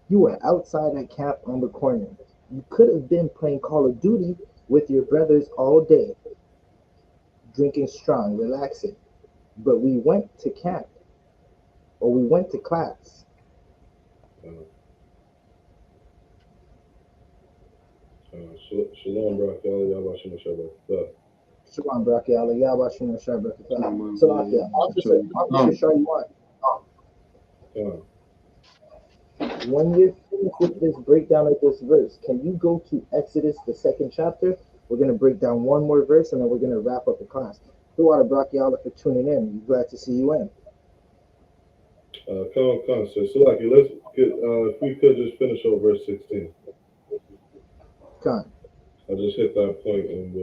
You were outside at camp on the corner. You could have been playing Call of Duty with your brothers all day, drinking strong, relaxing. But we went to camp, or we went to class. Shalom, Brakal, Yabashim Shabbat. Shalom, Brakal, Yabashim Shabbat. Salakia, Officer Sharwan. When you're finished with this breakdown of this verse, can you go to Exodus, the 2nd chapter? We're going to break down one more verse, and then we're going to wrap up the class. Throughout Brachiala for tuning in. Glad to see you in. Come, sir. Salaki, let's get, if we could just finish on verse 16. Come. I'll just hit that point and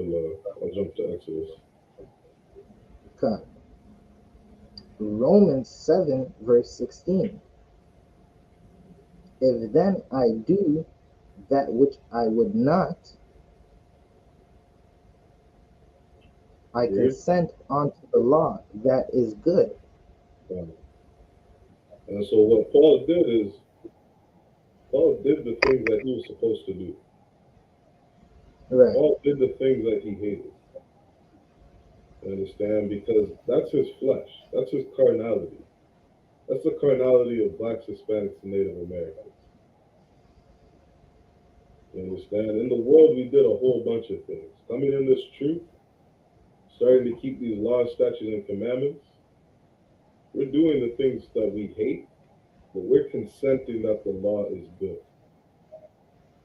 I'll jump to Exodus. Come. Romans 7, verse 16. If then I do that which I would not, I consent unto the law that is good. And so what Paul did is, Paul did the things that he was supposed to do. Right. Paul did the things that he hated. You understand? Because that's his flesh. That's his carnality. That's the carnality of blacks, Hispanics, and Native Americans. You understand? In the world, we did a whole bunch of things. Coming in this truth, starting to keep these laws, statutes, and commandments, we're doing the things that we hate, but we're consenting that the law is good.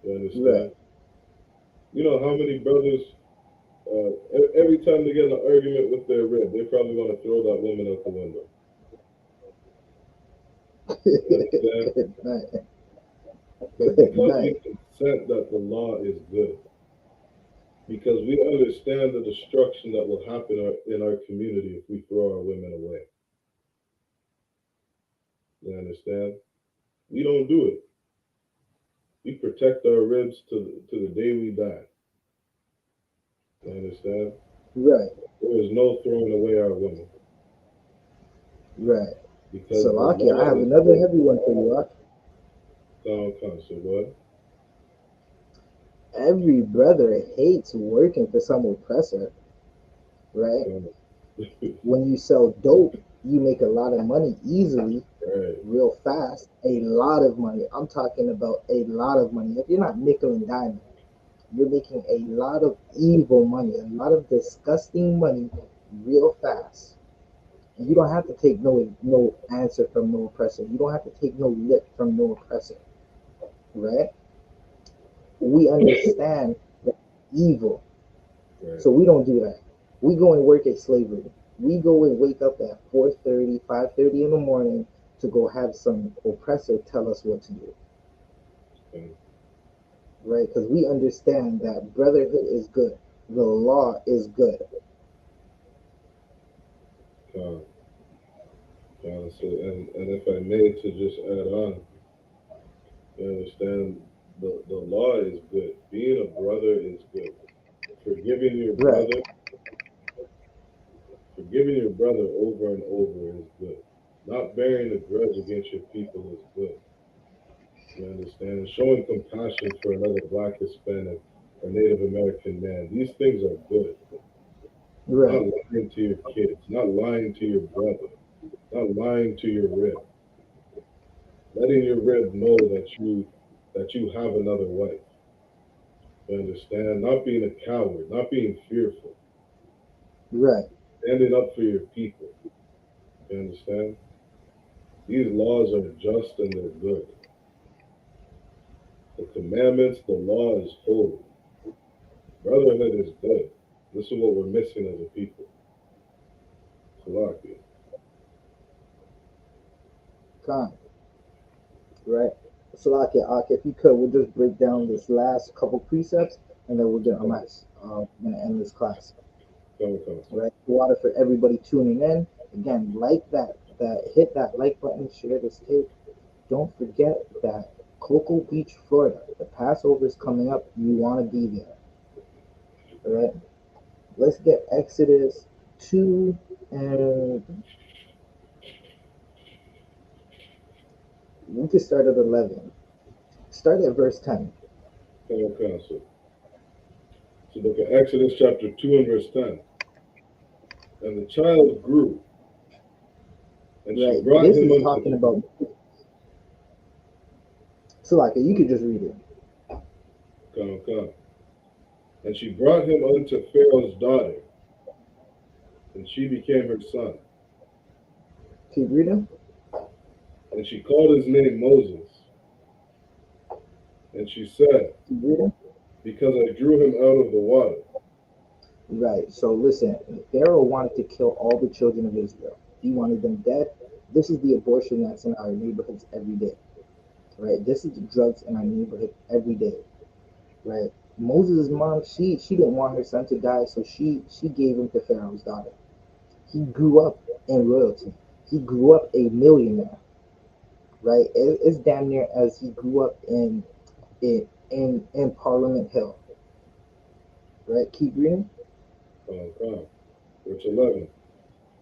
You understand? Right. You know how many brothers, every time they get in an argument with their rib, they're probably going to throw that woman out the window. You understand? Right. But because we Right. consent that the law is good, because we understand the destruction that will happen in our community if we throw our women away. You understand? We don't do it. We protect our ribs to the day we die. You understand? Right. There is no throwing away our women. Right. Because Salaki, I have another heavy one for you, Ak. So what? Every brother hates working for some oppressor, right? When you sell dope, you make a lot of money easily, Right. real fast. A lot of money. I'm talking about a lot of money. If you're not nickel and diamond, you're making a lot of evil money, a lot of disgusting money real fast. You don't have to take no answer from no oppressor. You don't have to take no lip from no oppressor, right? We understand that evil, Right. so we don't do that. We go and work at slavery. We go and wake up at 4:30, 5:30 in the morning to go have some oppressor tell us what to do, right? Because we understand that brotherhood is good. The law is good. So, and if I may to just add on, you understand the law is good. Being a brother is good. Forgiving your Right. brother over and over is good. Not bearing a grudge against your people is good. You understand? Showing compassion for another Black, Hispanic, or Native American man. These things are good. Right. Not lying to your kids. Not lying to your brother. Not lying to your rib. Letting your rib know that you have another wife. You understand? Not being a coward. Not being fearful. Right. Standing up for your people. You understand? These laws are just and they're good. The commandments, the law is holy. Brotherhood is good. This is what we're missing as a people. Salaki. Con. Right. Salaki, Ak, if you could, we'll just break down this last couple precepts, and then we're gonna end this class. Right. Water for everybody tuning in. Again, like that hit that like button, share this tape. Don't forget that Cocoa Beach, Florida. The Passover is coming up. You want to be there. All right. Let's get Exodus 2 and we can start at 11. Start at verse 10. So look at Exodus chapter 2 and verse 10. And the child grew, and she brought this him is unto talking about. So, like, you could just read it. And she brought him unto Pharaoh's daughter, and she became her son. Keep reading. And she called his name Moses. And she said, Keep reading. Because I drew him out of the water. Right. So listen, Pharaoh wanted to kill all the children of Israel. He wanted them dead. This is the abortion that's in our neighborhoods every day. Right. This is the drugs in our neighborhood every day. Right. Moses' mom, she didn't want her son to die, so she gave him to Pharaoh's daughter. He grew up in royalty. He grew up a millionaire. Right. It's damn near as he grew up in Parliament Hill. Right. Keep reading. Verse 11.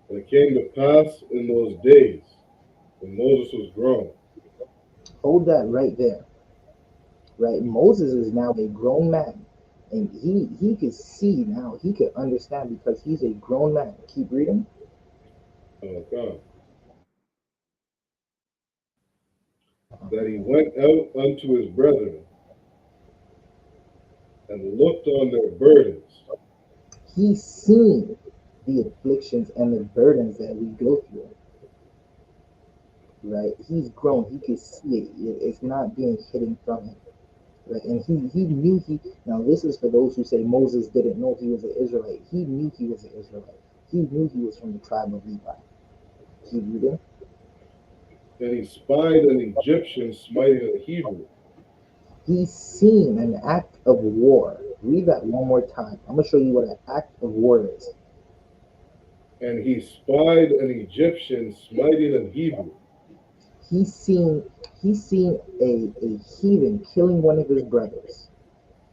And it came to pass in those days when Moses was grown. Hold that right there. Right, Moses is now a grown man, and he could see now. He could understand because he's a grown man. Keep reading. That he went out unto his brethren and looked on their burdens. He's seen the afflictions and the burdens that we go through. right? He's grown. He can see it. It's not being hidden from him, right? And he knew he. Now this is for those who say Moses didn't know he was an Israelite. He knew he was an Israelite. He knew he was from the tribe of Levi. Keep reading. And he spied an Egyptian smiting a Hebrew. He's seen an act of war. Read that one more time. I'm gonna show you what an act of war is. And he spied an Egyptian smiting a Hebrew. He's seen a heathen killing one of his brothers.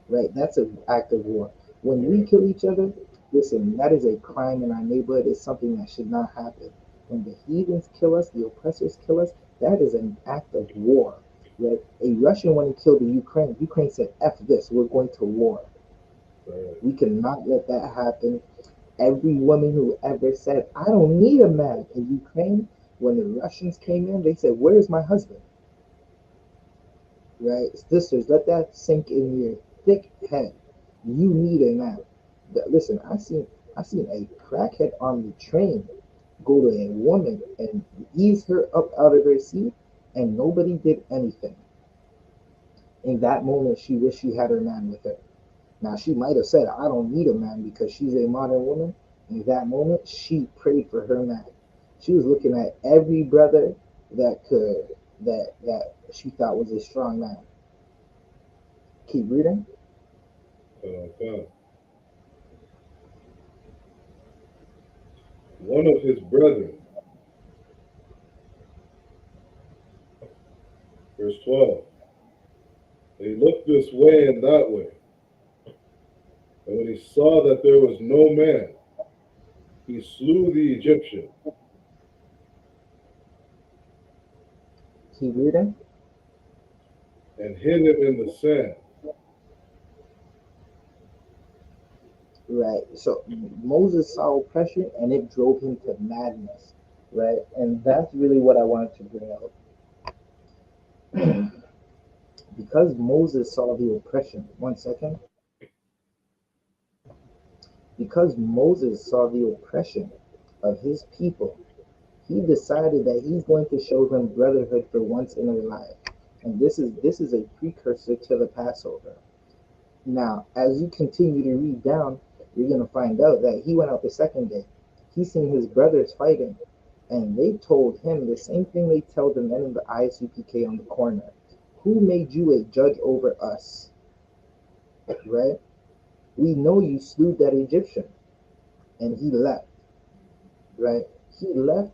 Right? That's an act of war. When we kill each other, listen, that is a crime in our neighborhood. It's something that should not happen. When the heathens kill us, the oppressors kill us, that is an act of war. Right? A Russian went and killed the Ukraine. Ukraine said, F this, we're going to war. We cannot let that happen. Every woman who ever said, I don't need a man in Ukraine, when the Russians came in, they said, where's my husband? Right? Sisters, let that sink in your thick head. You need a man. Listen, I seen a crackhead on the train go to a woman and ease her up out of her seat, and nobody did anything. In that moment, she wished she had her man with her. Now, she might have said, I don't need a man because she's a modern woman. In that moment, she prayed for her man. She was looking at every brother that she thought was a strong man. Keep reading. One of his brethren, verse 12, he looked this way and that way. And when he saw that there was no man, he slew the Egyptian. Keep reading. And hid him in the sand. Right. So Moses saw oppression and it drove him to madness. Right. And that's really what I wanted to bring out. Because Moses saw the oppression, one second. Because Moses saw the oppression of his people, he decided that he's going to show them brotherhood for once in their life. And this is a precursor to the Passover. Now, as you continue to read down, you're going to find out that he went out the second day. He seen his brothers fighting, and they told him the same thing they tell the men in the I.S.U.P.K on the corner. Who made you a judge over us? Right? We know you slew that Egyptian. And he left. Right? He left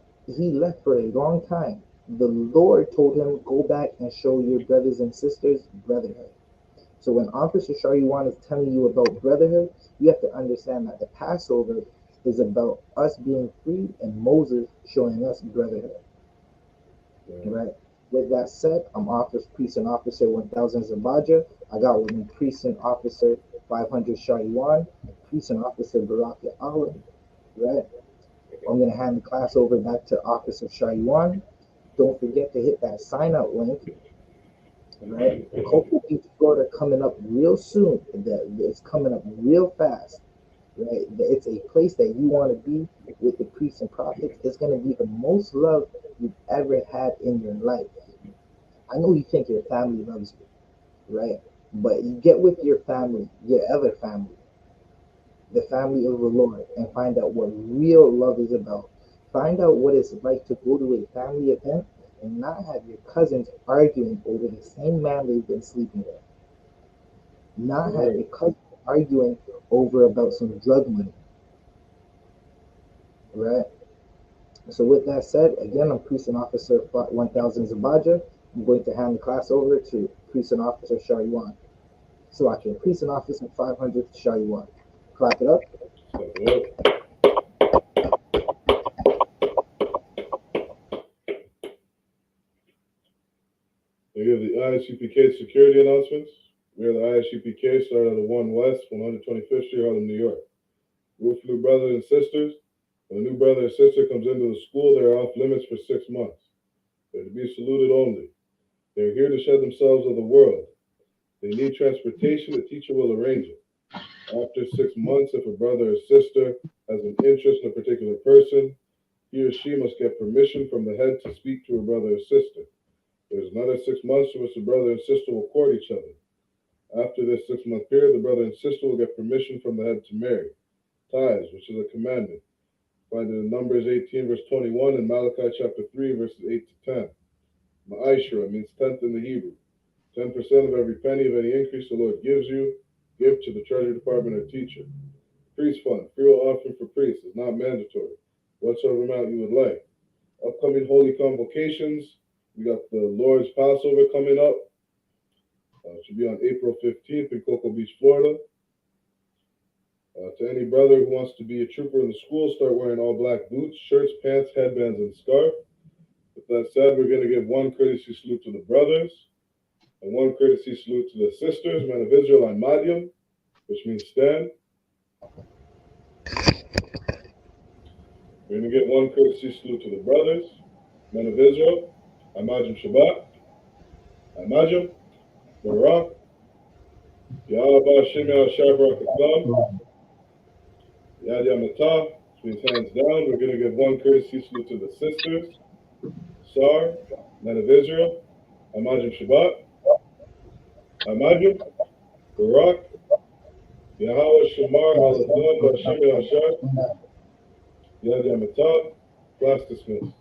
for a long time. The Lord told him, go back and show your brothers and sisters brotherhood. So when Officer Shariwan is telling you about brotherhood, you have to understand that the Passover is about us being freed and Moses showing us brotherhood. Right? With that said, I'm Officer Precinct Officer 1000 Zabaja. I got with me Precinct Officer 500 Shariwan, Precinct Officer Baraka Allah. Right? I'm going to hand the class over back to Officer Shariwan. Don't forget to hit that sign out link. Right? Cocoa Beach, Florida coming up real soon. It's coming up real fast. Right? It's a place that you want to be with the priests and prophets. It's going to be the most love you've ever had in your life. I know you think your family loves you, right? But you get with your family, your other family, the family of the Lord, and find out what real love is about. Find out what it's like to go to a family event and not have your cousins arguing over the same man they've been sleeping with. Not have your cousins arguing over about some drug money. Right? So with that said, again, I'm Precinct Officer 1000 Zabaja. I'm going to hand the class over to Precinct Officer Shariwan. So I can Precinct Officer 500 Shariwan. Clap it up. We have the I.S.U.P.K security announcements. We are the I.S.U.P.K started at 1 West, 125th Street, Harlem, New York. Rule for new brothers and sisters. When a new brother or sister comes into the school, they are off limits for 6 months. They're to be saluted only. They're here to shed themselves of the world. They need transportation, the teacher will arrange it. After 6 months, if a brother or sister has an interest in a particular person, he or she must get permission from the head to speak to a brother or sister. There's another 6 months in which the brother and sister will court each other. After this 6-month period, the brother and sister will get permission from the head to marry. Tithes, which is a commandment. Find it in Numbers 18, verse 21, and Malachi chapter 3, verses 8 to 10. Ma'ashra means tenth in the Hebrew. 10% of every penny of any increase the Lord gives you, give to the treasury department or teacher. Priest fund, free will offering for priests is not mandatory. Whatsoever amount you would like. Upcoming holy convocations, we got the Lord's Passover coming up. It should be on April 15th in Cocoa Beach, Florida. To any brother who wants to be a trooper in the school, start wearing all black boots, shirts, pants, headbands, and scarf. With that said, we're going to give one courtesy salute to the brothers and one courtesy salute to the sisters, men of Israel, and Madiam, which means stand. We're going to give one courtesy salute to the brothers, men of Israel, Amajim Shabbat, Amajim, Barak, YAHANNA, Shabbat, Yad Yamatah, which means hands down. We're going to give one courtesy salute to the sisters, Sar, men of Israel, Amajim Shabbat, Amajim, Barak, Yahweh Shamar, Alathon, Bashem Yashar, Yad Yamatah, class dismissed.